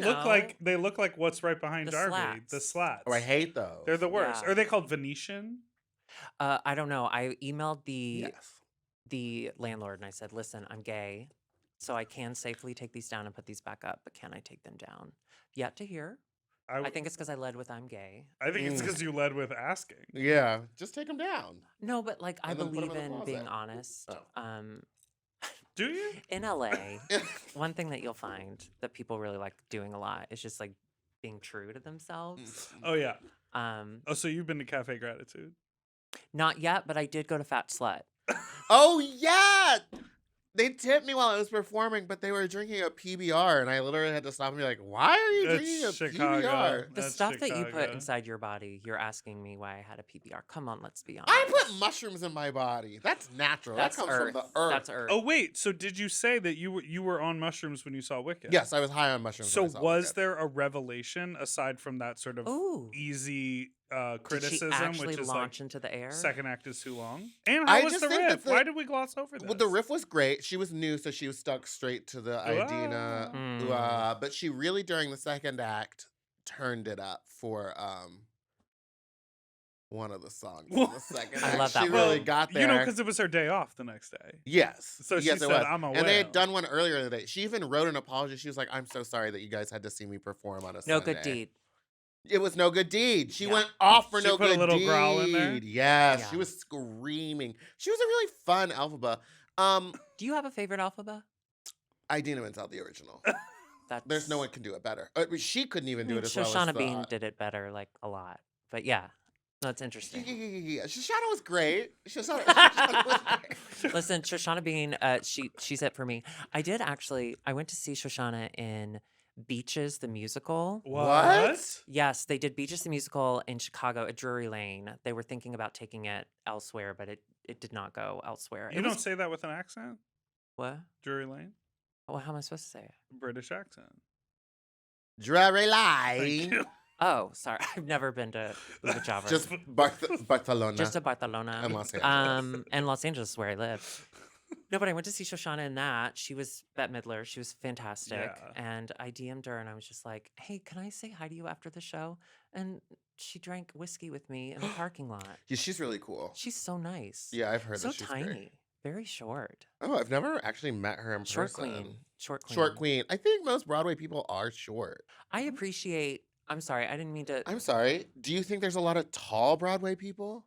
S2: look like what's right behind
S3: The
S2: Darby. The
S3: slats.
S2: slats.
S1: Oh, I hate those.
S2: They're the worst.
S3: Yeah.
S2: Are they called Venetian?
S3: I don't know. I emailed
S1: Yes.
S3: the landlord and I said, listen, I'm gay. So I can safely take these down and put these back up, but can I take them down? Yet to hear. I think it's because I led with I'm gay.
S2: I think it's
S1: Mm.
S2: because you led with asking.
S1: Yeah. Just take them down.
S3: No, but like I
S1: And then put 'em
S3: believe
S1: in the
S3: in being
S1: closet.
S3: honest.
S1: Oh.
S2: Do you?
S3: In LA, one thing that you'll find that people really like doing a lot is just like being true to themselves.
S2: Oh yeah.
S3: Um,
S2: Oh, so you've been to Cafe Gratitude?
S3: Not yet, but I did go to Fat Slut.
S1: Oh, yeah. They tipped me while I was performing, but they were drinking a PBR, and I literally had to stop and be like, why are you
S2: It's
S1: drinking a
S2: Chicago.
S1: PBR?
S3: The
S2: That's
S3: stuff that you put
S2: Chicago.
S3: inside your body, you're asking me why I had a PBR. Come on, let's be honest.
S1: I put mushrooms in my body. That's natural.
S3: That's
S1: that comes
S3: earth.
S1: from the earth.
S3: That's earth.
S2: Oh wait, so did you say that you were on mushrooms when you saw Wicked?
S1: Yes, I was high on mushrooms.
S2: So
S1: when I saw
S2: was
S1: Wicked.
S2: there a revelation aside from that sort of
S3: Ooh.
S2: easy
S3: Did she
S2: criticism,
S3: actually
S2: which is
S3: launch
S2: like
S3: into the air?
S2: second act is too long? And how
S1: I
S2: was
S1: just
S2: the
S1: think that
S2: riff?
S1: the-
S2: Why did we gloss over this?
S1: Well, the riff was great. She was new, so she was stuck straight to the Idina.
S3: Mm.
S1: But she really, during the second act, turned it up for one of the songs in the second
S3: I
S1: act.
S3: love that
S1: She
S3: one.
S1: really got there.
S2: You know, because it was her day off the next day.
S1: Yes.
S2: So she
S1: yes,
S2: said,
S1: it was.
S2: "I'm a
S1: And they had
S2: whale."
S1: done one earlier in the day. She even wrote an apology. She was like, I'm so sorry that you guys had to see me perform on a
S3: No
S1: Sunday.
S3: good deed.
S1: It was no good deed. She
S3: Yeah.
S1: went off for
S2: She
S1: no
S2: put a
S1: good
S2: little
S1: deed.
S2: growl in there?
S1: Yes,
S3: Yeah.
S1: she was screaming. She was a really fun Elphaba.
S3: Do you have a favorite Alphaba?
S1: Idina Menzel, the original.
S3: That's
S1: There's no one can do it better. She couldn't even do it as well
S3: Shoshana
S1: as
S3: Bean did it better, like a lot. But yeah, that's interesting.
S1: Yeah, Shoshana was great. Shoshana was great.
S3: Listen, Shoshana Bean, she's it for me. I went to see Shoshana in Beaches the Musical.
S1: What?
S3: Yes, they did Beaches the Musical in Chicago at Drury Lane. They were thinking about taking it elsewhere, but it did not go elsewhere.
S2: You
S3: It
S2: don't
S3: was,
S2: say that with an accent?
S3: what?
S2: Drury Lane?
S3: Well, how am I supposed to say it?
S2: British accent.
S1: Drury
S2: Thank
S1: Lane.
S2: you.
S3: Oh, sorry. I've never been to Ujava.
S1: Just Barcelona.
S3: Just to Barcelona.
S1: And Los Angeles.
S3: And Los Angeles is where I live. No, but I went to see Shoshana in that. She was Bette Midler. She was fantastic.
S2: Yeah.
S3: And I DM'd her and I was just like, hey, can I say hi to you after the show? And she drank whiskey with me in the parking lot.
S1: Yeah, she's really cool.
S3: She's so nice.
S1: Yeah, I've heard
S3: So
S1: that she's
S3: tiny.
S1: great.
S3: Very short.
S1: Oh, I've never actually met her in
S3: Short
S1: person.
S3: queen. Short queen.
S1: Short queen. I think most Broadway people are short.
S3: I appreciate. I'm sorry. I didn't mean to.
S1: I'm sorry. Do you think there's a lot of tall Broadway people?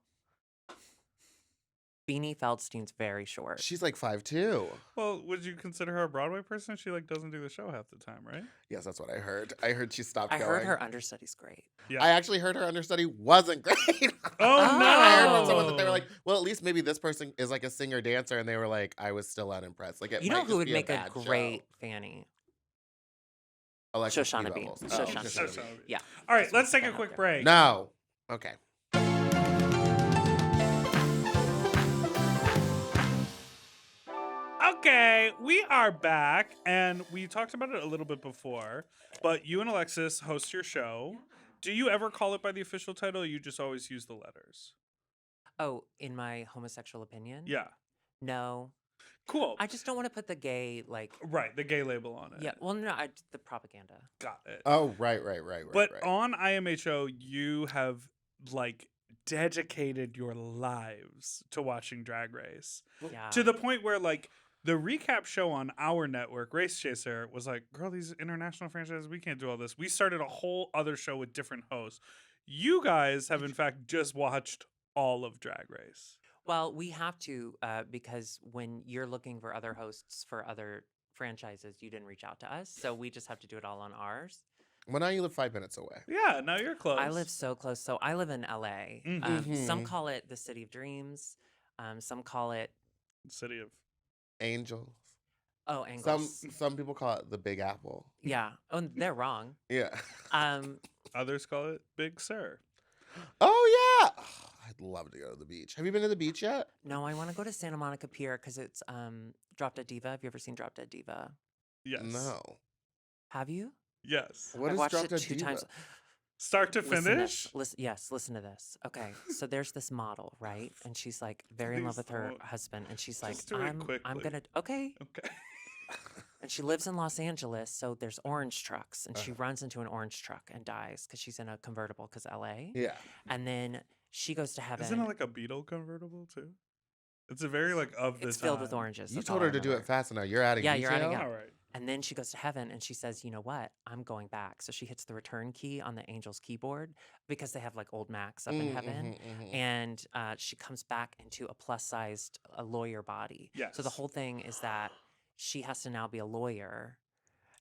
S3: Beanie Feldstein's very short.
S1: She's like 5'2".
S2: Well, would you consider her a Broadway person? She like doesn't do the show half the time, right?
S1: Yes, that's what I heard. I heard she stopped
S3: I
S1: going.
S3: heard her understudy's great.
S2: Yeah.
S1: I actually heard her understudy wasn't great.
S2: Oh, no.
S1: I heard from someone that they were like, well, at least maybe this person is like a singer dancer, and they were like, I was still unimpressed. Like, it
S3: You
S1: might
S3: know who
S1: just
S3: would
S1: be
S3: make a
S1: bad show.
S3: great Fanny?
S1: Alexis
S3: Shoshana Bean.
S1: P. Bubbles.
S3: Shoshana
S1: Shoshana
S3: Bean.
S1: Bean.
S3: Yeah.
S2: All right,
S3: Just
S2: let's
S3: wanna
S2: take a
S3: put that
S2: quick
S3: out there.
S2: break.
S1: No. Okay.
S2: Okay, we are back, and we talked about it a little bit before, but you and Alexis host your show. Do you ever call it by the official title, or you just always use the letters?
S3: Oh, in my homosexual opinion?
S2: Yeah.
S3: No.
S2: Cool.
S3: I just don't want to put the gay, like.
S2: Right, the gay label on it.
S3: Yeah. Well, no, the propaganda.
S2: Got it.
S1: Oh, right.
S2: But
S1: right.
S2: on IMHO, you have like dedicated your lives to watching Drag Race
S3: Yeah.
S2: to the point where like the recap show on our network, Race Chaser, was like, girl, these international franchises, we can't do all this. We started a whole other show with different hosts. You guys have in fact just watched all of Drag Race.
S3: Well, we have to because when you're looking for other hosts for other franchises, you didn't reach out to us. So we just have to do it all on ours.
S1: Well, now you live 5 minutes away.
S2: Yeah, now you're close.
S3: I live so close. So I live in LA. Some call it the City of Dreams. Some call it
S2: City of
S1: Angels.
S3: Angles.
S1: Some people call it the Big Apple.
S3: Yeah. Oh, and they're wrong.
S1: Yeah.
S2: Others call it Big Sur.
S1: Oh yeah. I'd love to go to the beach. Have you been to the beach yet?
S3: No, I want to go to Santa Monica Pier because it's Drop Dead Diva. Have you ever seen Drop Dead Diva?
S2: Yes.
S1: No.
S3: Have you?
S2: Yes.
S1: What
S3: I've
S1: is
S3: watched
S1: Drop
S3: it
S1: Dead
S3: 2
S1: Diva?
S3: times.
S2: Start to
S3: Listen
S2: finish?
S3: Yes, listen to this. Okay, so there's this model, right? And she's like very in love
S2: Please
S3: with her
S2: don't.
S3: husband, and she's like,
S2: Just do it
S3: I'm
S2: quickly.
S3: gonna okay.
S2: Okay.
S3: And she lives in Los Angeles, so there's orange trucks, and she runs into an orange truck and dies because she's in a convertible because LA.
S1: Yeah.
S3: And then she goes to heaven.
S2: Isn't it like a Beetle convertible too? It's a very like of the
S3: it's filled with
S2: time.
S3: oranges.
S1: You
S3: that's
S1: told
S3: all I
S1: her to do it
S3: remember.
S1: fast enough. You're adding
S3: Yeah, you're adding
S1: detail?
S3: up.
S2: All right.
S3: And then she goes to heaven and she says, you know what? I'm going back. So she hits the return key on the angel's keyboard because they have like old Macs up in heaven. And she comes back into a plus-sized lawyer body. So the
S2: Yes.
S3: whole thing is that she has to now be a lawyer.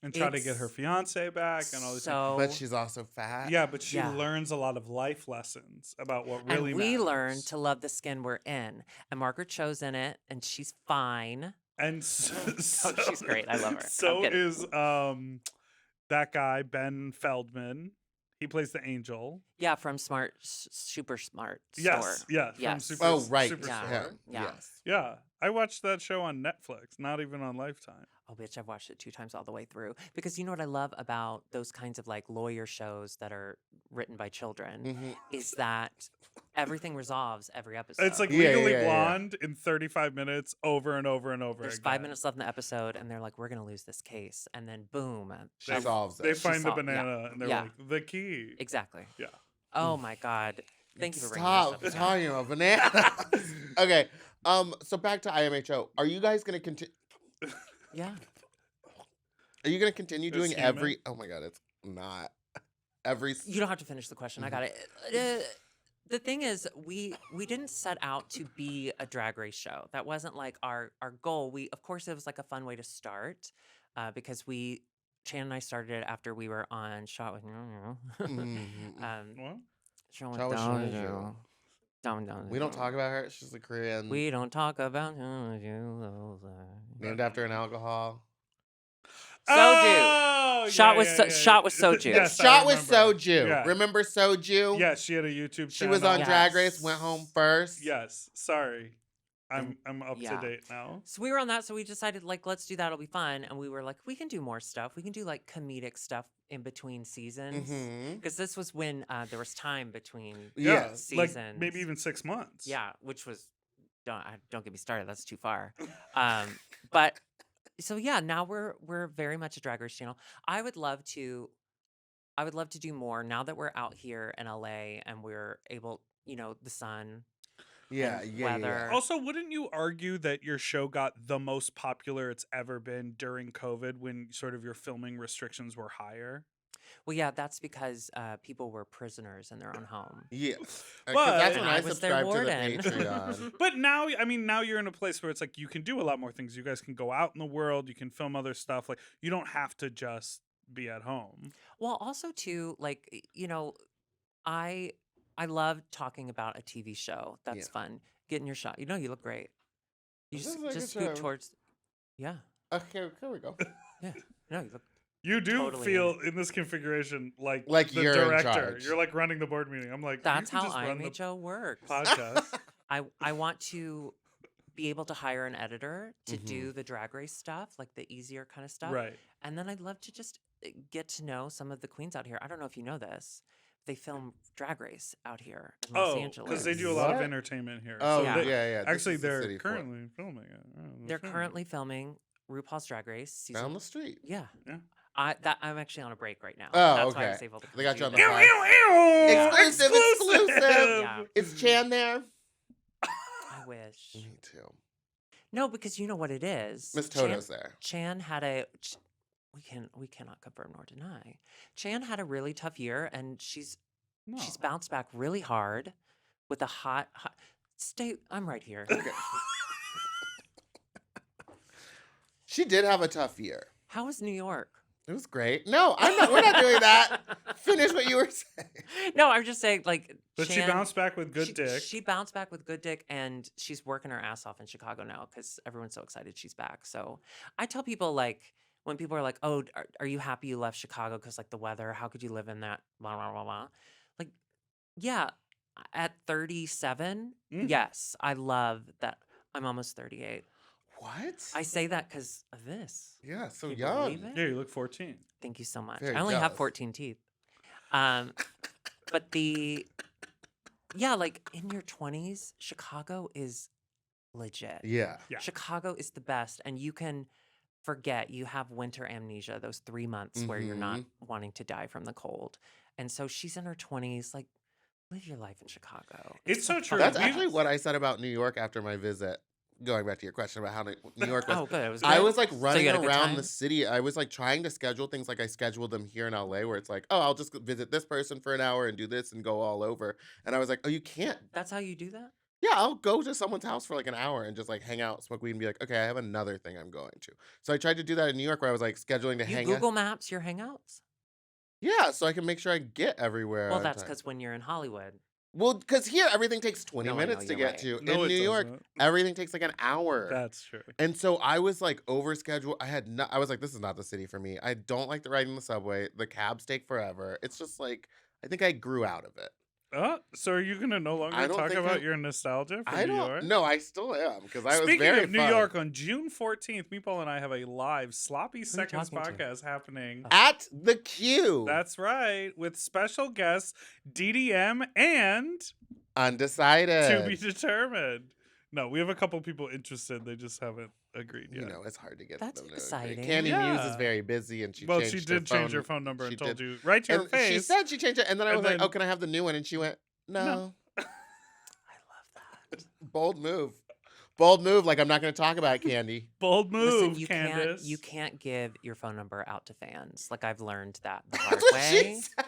S2: And try to get her
S3: It's
S2: fiance back and all these things.
S1: But
S3: so
S1: she's also fat.
S2: Yeah, but she
S3: yeah.
S2: learns a lot of life lessons about what
S3: And
S2: really
S3: we learn
S2: matters.
S3: to love the skin we're in. And Margaret Cho's in it, and she's fine.
S2: And so,
S3: Oh, she's great. I love her. I'm
S2: So
S3: kidding.
S2: is that guy, Ben Feldman. He plays the angel.
S3: Yeah, from Super Smart
S2: Yes,
S3: Store.
S2: yeah, from
S3: Yes.
S2: Super
S1: Oh, right.
S2: Superstore.
S3: Yeah.
S1: Him.
S3: Yeah.
S1: Yes.
S2: Yeah, I watched that show on Netflix, not even on Lifetime.
S3: Oh, bitch, I've watched it 2 times all the way through. Because you know what I love about those kinds of like lawyer shows that are written by children
S1: Mhm.
S3: is that everything resolves every episode.
S2: It's like
S1: Yeah,
S2: Legally
S1: yeah, yeah.
S2: Blonde in 35 minutes over and over and over
S3: There's
S2: again.
S3: 5 minutes left in the episode, and they're like, "We're gonna lose this case," and then boom,
S1: She solves
S2: They
S1: it.
S2: find the
S3: yeah.
S2: banana and they're
S3: Yeah.
S2: like, the key.
S3: Exactly.
S2: Yeah.
S3: Oh my god! Thank you for bringing
S1: Stop
S3: this up.
S1: talking about bananas. Okay. So back to IMHO. Are you guys gonna continue?
S3: Yeah.
S1: Are you gonna continue
S2: It's
S1: doing
S2: human.
S1: every? Oh my god, it's not every.
S3: You don't have to finish the question. I got it. The thing is, we didn't set out to be a drag race show. That wasn't like our goal. Of course it was like a fun way to start, because Chan and I started it after we were on Shot with
S1: Mhm.
S2: What?
S3: Shot
S1: Shot with
S3: Downhill.
S1: We don't talk about her. She's a Korean.
S3: We don't talk about
S1: Named after an alcohol.
S3: Soju. Shot with Soju.
S2: Yes, I
S1: Shot with
S2: remember.
S1: Soju.
S2: Yeah.
S1: Remember Soju?
S2: Yes, she had a YouTube channel.
S1: She was on Drag Race.
S3: Yes.
S1: Went home first.
S2: Yes, sorry. I'm up
S3: yeah.
S2: to date now.
S3: So we were on that, so we decided like let's do that. It'll be fun, and we were like, we can do more stuff. We can do like comedic stuff in between seasons,
S1: Mhm.
S3: because this was when there was time between
S2: Yeah,
S1: Yes.
S2: like
S3: seasons.
S2: maybe even 6 months.
S3: Yeah, which was don't get me started. That's too far. But so yeah, now we're very much a drag race channel. I would love to do more now that we're out here in LA and we're able, the sun.
S1: Yeah,
S3: and
S1: yeah,
S3: weather.
S2: Also, wouldn't you argue that your show got the most popular it's ever been during COVID when sort of your filming restrictions were higher?
S3: Well, yeah, that's because people were prisoners in their own home.
S1: Yes.
S2: But-
S1: That's when
S3: And
S1: I
S3: I was their
S1: subscribed to the
S3: warden.
S1: Patreon.
S2: But now, I mean, now you're in a place where it's like you can do a lot more things. You guys can go out in the world, you can film other stuff. Like, you don't have to just be at home.
S3: Well, also too, like I love talking about a TV show. That's
S1: Yeah.
S3: fun. Getting your shot. You look great. You
S1: This
S3: just
S1: is like a
S3: scoot
S1: show.
S3: towards. Yeah.
S1: Okay, here we go.
S3: Yeah. No, you look.
S2: You do
S3: Totally
S2: feel in this configuration like the
S1: you're in
S2: director.
S1: charge.
S2: You're like running the board meeting. I'm like,
S3: That's
S2: you
S3: how
S2: can just run the
S3: IMHO works.
S2: podcast.
S3: I want to be able to hire an editor to
S1: Mhm.
S3: do the drag race stuff, like the easier kind of stuff.
S2: Right.
S3: And then I'd love to just get to know some of the queens out here. I don't know if you know this. They film drag race out here in Los
S2: Oh,
S3: Angeles.
S2: because they do a lot of
S1: What?
S2: entertainment here.
S1: Oh,
S2: So
S3: Yeah.
S1: yeah. This
S2: actually,
S1: is the
S2: they're
S1: city for-
S2: currently filming it. Oh,
S3: They're
S2: that's
S3: currently filming RuPaul's Drag Race season.
S1: down the street.
S3: Yeah.
S2: Yeah.
S3: I'm actually on a break right now.
S1: Oh,
S3: That's why I
S1: okay.
S3: was able to
S1: They got
S3: come
S1: you on
S3: do
S1: the
S3: that.
S1: fly.
S3: Yeah.
S1: Exclusive.
S3: Yeah.
S1: Is Chan there?
S3: I wish.
S1: Me too.
S3: No, because you know what it is.
S1: Miss Toto's there.
S3: Chan had we cannot confirm nor deny. Chan had a really tough year, and she's
S2: No.
S3: bounced back really hard with a hot. I'm right here.
S1: Okay. She did have a tough year.
S3: How was New York?
S1: It was great. No, I'm not. We're not doing that. Finish what you were saying.
S3: No, I'm just saying, like.
S2: But she
S3: Chan-
S2: bounced back with good
S3: she,
S2: dick.
S3: She bounced back with good dick, and she's working her ass off in Chicago now because everyone's so excited she's back. So I tell people, like, when people are like, "Oh, are you happy you left Chicago because like the weather? How could you live in that?" Blah blah blah blah. Like, yeah, at 37,
S2: Mm.
S3: yes, I love that. I'm almost 38.
S1: What?
S3: I say that because of this.
S1: Yeah, so
S3: Can you
S1: young.
S3: believe it?
S2: Yeah, you look 14.
S3: Thank you so much.
S1: Very
S3: I only have
S1: jealous.
S3: 14 teeth. But like in your 20s, Chicago is legit.
S1: Yeah.
S2: Yeah.
S3: Chicago is the best, and you can forget you have winter amnesia, those 3 months where you're not wanting to die from the cold. And so she's in her 20s, like, live your life in Chicago.
S2: It's so true.
S1: That's
S2: We-
S1: actually what I said about New York after my visit. Going back to your question about how New York was.
S3: Oh, good. It was
S1: I
S3: good.
S1: was like running
S3: you had a good
S1: around
S3: time?
S1: the city. I was like trying to schedule things like I scheduled them here in LA, where it's like, oh, I'll just visit this person for an hour and do this and go all over. And I was like, oh, you can't.
S3: That's how you do that?
S1: Yeah, I'll go to someone's house for like an hour and just like hang out, smoke weed, and be like, okay, I have another thing I'm going to. So I tried to do that in New York where I was like scheduling to
S3: You
S1: hang out.
S3: Google Maps your hangouts?
S1: Yeah, so I can make sure I get everywhere
S3: Well,
S1: on
S3: that's
S1: time.
S3: because when you're in Hollywood.
S1: Well, because here everything takes 20
S3: No, I know,
S1: minutes to
S3: you're
S1: get
S3: right.
S1: to.
S2: No,
S1: In
S2: it
S1: New York,
S2: doesn't.
S1: everything takes like an hour.
S2: That's true.
S1: And so I was like overscheduled. I was like, this is not the city for me. I don't like the riding the subway. The cabs take forever. It's just like, I think I grew out of it.
S2: So are you gonna no
S1: I
S2: longer
S1: don't
S2: talk
S1: think
S2: about
S1: I-
S2: your nostalgia for
S1: I
S2: New
S1: don't.
S2: York?
S1: No, I still am because I was
S2: Speaking
S1: very
S2: of New
S1: fun.
S2: York, on June 14th, Meatball and I have a live Sloppy
S3: you
S2: Seconds
S3: talking to?
S2: podcast happening.
S1: At the Q.
S2: That's right, with special guests DDM and
S1: Undecided.
S2: To Be Determined. No, we have a couple people interested. They just haven't agreed yet.
S1: You know, it's hard to get
S3: That's
S1: them to
S3: exciting.
S1: agree. Candy Muse is
S2: Yeah.
S1: very busy, and she
S2: Well,
S1: changed
S2: she
S1: her
S2: did change her phone number
S1: she
S2: and told
S1: did.
S2: you right to your
S1: And
S2: face.
S1: she said she changed it, and then I
S2: And
S1: was like,
S2: then-
S1: "Oh, can I have the new one?" And she went, "No."
S3: I love that.
S1: Bold move. Bold move. Like I'm not going to talk about Candy.
S2: Bold move,
S3: Listen, you
S2: Candace.
S3: can't give your phone number out to fans. Like I've learned that the hard
S1: That's what
S3: way.
S1: she said.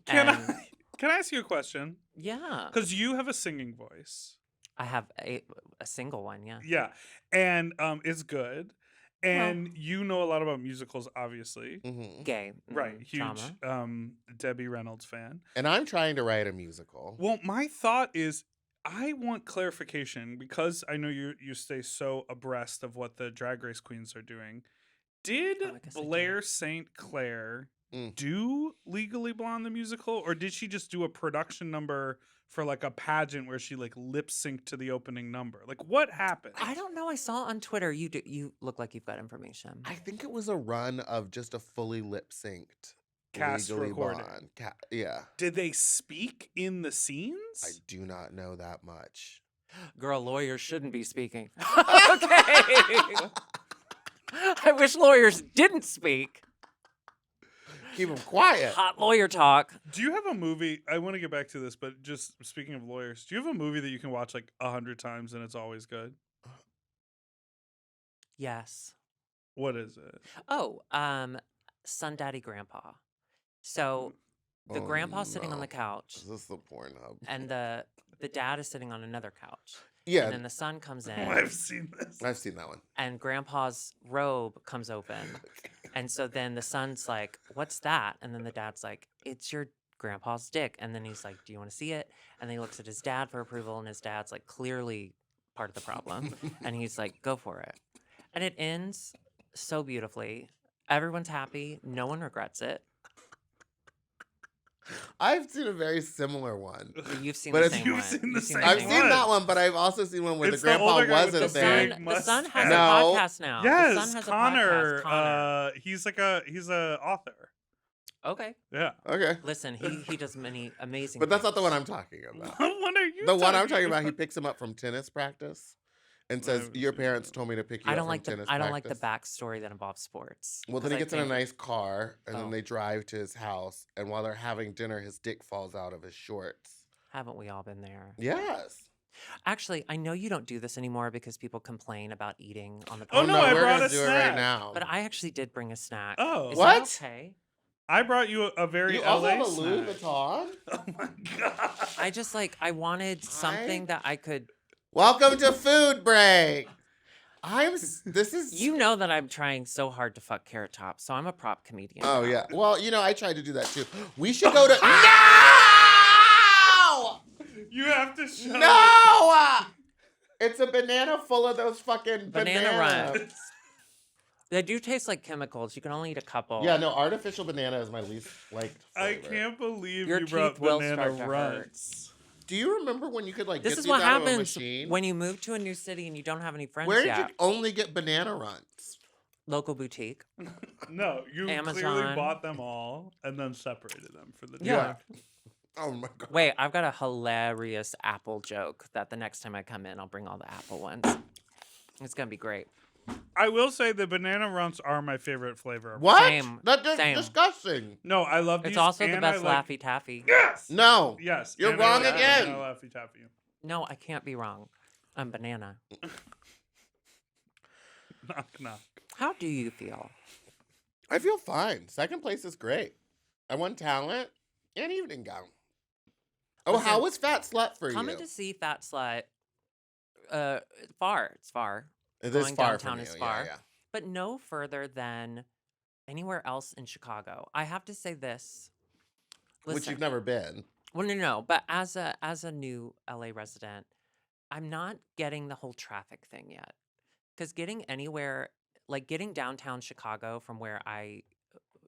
S2: Can
S3: and
S2: can I ask you a question?
S3: yeah,
S2: Because you have a singing voice.
S3: I have a single one. Yeah.
S2: Yeah, and it's good, and you know a lot about musicals, obviously.
S1: Mhm.
S3: Gay.
S2: Right, huge
S3: Trauma.
S2: Debbie Reynolds fan.
S1: And I'm trying to write a musical.
S2: Well, my thought is I want clarification because I know you stay so abreast of what the Drag Race queens are doing. Did
S3: Oh, I guess I do.
S2: Blair St. Clair
S1: Mm.
S2: do Legally Blonde the musical, or did she just do a production number for like a pageant where she like lip synced to the opening number? Like what happened?
S3: I don't know. I saw on Twitter. You look like you've got information.
S1: I think it was a run of just a fully lip synced
S2: Cast recording.
S1: Yeah.
S2: Did they speak in the
S1: I
S2: scenes?
S1: do not know that much.
S3: Girl, lawyers shouldn't be speaking. Okay. I wish lawyers didn't speak.
S1: Keep them quiet.
S3: Hot lawyer talk.
S2: Do you have a movie? I want to get back to this, but just speaking of lawyers, do you have a movie that you can watch like 100 times and it's always good?
S3: Yes.
S2: What is it?
S3: Oh, Son Daddy Grandpa. So the
S1: Oh,
S3: grandpa's sitting on
S1: no.
S3: the couch
S1: Is this the Pornhub?
S3: and the dad is sitting on another couch.
S1: Yeah,
S3: And then the son comes in
S2: Oh, I've seen this.
S1: I've seen that one.
S3: and grandpa's robe comes open. And so then the son's like, "What's that?" And then the dad's like, "It's your grandpa's dick." And then he's like, "Do you want to see it?" And then he looks at his dad for approval, and his dad's like, clearly part of the problem. And he's like, "Go for it." And it ends so beautifully. Everyone's happy. No one regrets it.
S1: I've seen a very similar one.
S3: You've seen
S1: But
S3: the
S1: it's-
S3: same
S2: You've
S3: one.
S2: seen the
S3: You've
S2: same
S1: I've
S2: Same
S1: seen
S2: one.
S1: that one, but I've also seen one where
S2: It's
S1: the
S2: the
S1: grandpa
S2: older guy with
S1: wasn't
S2: the
S1: there.
S2: big
S3: The son has
S1: No.
S3: a podcast now. The
S2: Yes,
S3: son has
S2: Connor.
S3: a podcast. Connor.
S2: He's a author.
S3: Okay.
S2: Yeah.
S1: Okay.
S3: Listen, he does many amazing
S1: But that's not the
S3: things.
S1: one I'm talking about.
S2: What are you?
S1: The one I'm talking about, he picks him up from tennis practice and says,
S2: haven't
S1: "Your
S2: seen
S1: parents
S2: that.
S1: told me to pick you
S3: I
S1: up
S3: don't
S1: from
S3: like the
S1: tennis
S3: I don't like the
S1: practice."
S3: backstory that involves sports.
S1: Well,
S3: 'cause
S1: then he
S3: I
S1: gets in a
S3: think-
S1: nice car, and
S3: Oh.
S1: then they drive to his house. And while they're having dinner, his dick falls out of his shorts.
S3: Haven't we all been there?
S1: Yes.
S3: Actually, I know you don't do this anymore because people complain about eating on the
S2: Oh,
S3: podcast.
S2: no, I
S1: we're
S2: brought
S1: gonna
S2: a
S1: do it
S2: snack.
S1: right now.
S3: But I actually did bring a snack.
S2: Oh.
S3: Is
S1: What?
S3: that okay?
S2: I brought you a very
S1: You
S2: LA
S1: also have a Louis
S2: snack.
S1: Vuitton?
S2: Oh my god.
S3: I just I wanted something that I could.
S1: Welcome to Food Break. This is.
S3: You know that I'm trying so hard to fuck Carrot Top, so I'm a prop comedian.
S1: Oh,
S3: now.
S1: yeah. Well, I tried to do that too. We should go to. No!
S2: You have to show.
S1: No! It's a banana full of those fucking
S3: Banana
S1: bananas.
S3: runs. They do taste like chemicals. You can only eat a couple.
S1: Yeah, no, artificial banana is my least liked
S2: I
S1: flavor.
S2: can't believe
S3: Your
S2: you brought
S3: teeth will
S2: banana
S3: start to hurt.
S2: runts.
S1: Do you remember when you could
S3: This
S1: get
S3: is
S1: these
S3: what
S1: out of a
S3: happens
S1: machine?
S3: when you move to a new city and you don't have any friends
S1: Where did
S3: yet.
S1: you only get banana runs?
S3: Local boutique.
S2: No, you clearly
S3: Amazon.
S2: bought them all and then separated them for the
S3: Yeah.
S1: Oh my god.
S3: Wait, I've got a hilarious apple joke that the next time I come in, I'll bring all the apple ones. It's gonna be great.
S2: I will say the banana runts are my favorite flavor.
S1: What?
S3: Same,
S1: That's
S3: same.
S1: disgusting.
S2: No, I love these.
S3: It's also the
S2: and I
S3: best
S2: like-
S3: Laffy Taffy.
S2: Yes.
S1: No.
S2: Yes.
S1: You're
S2: and I
S1: wrong
S2: like
S1: again.
S2: banana Laffy Taffy.
S3: No, I can't be wrong. I'm banana.
S2: Knock knock.
S3: How do you feel?
S1: I feel fine. Second place is great. I won talent and evening gown. Oh,
S3: Listen,
S1: how was Fat Slut for
S3: Coming
S1: you?
S3: to see Fat Slut far. It's far.
S1: It is
S3: Going
S1: far
S3: downtown
S1: from you.
S3: is far.
S1: Yeah.
S3: But no further than anywhere else in Chicago. I have to say this.
S1: Which
S3: Listen,
S1: you've never been.
S3: well, no. But as a new LA resident, I'm not getting the whole traffic thing yet. Because getting anywhere, like getting downtown Chicago from where I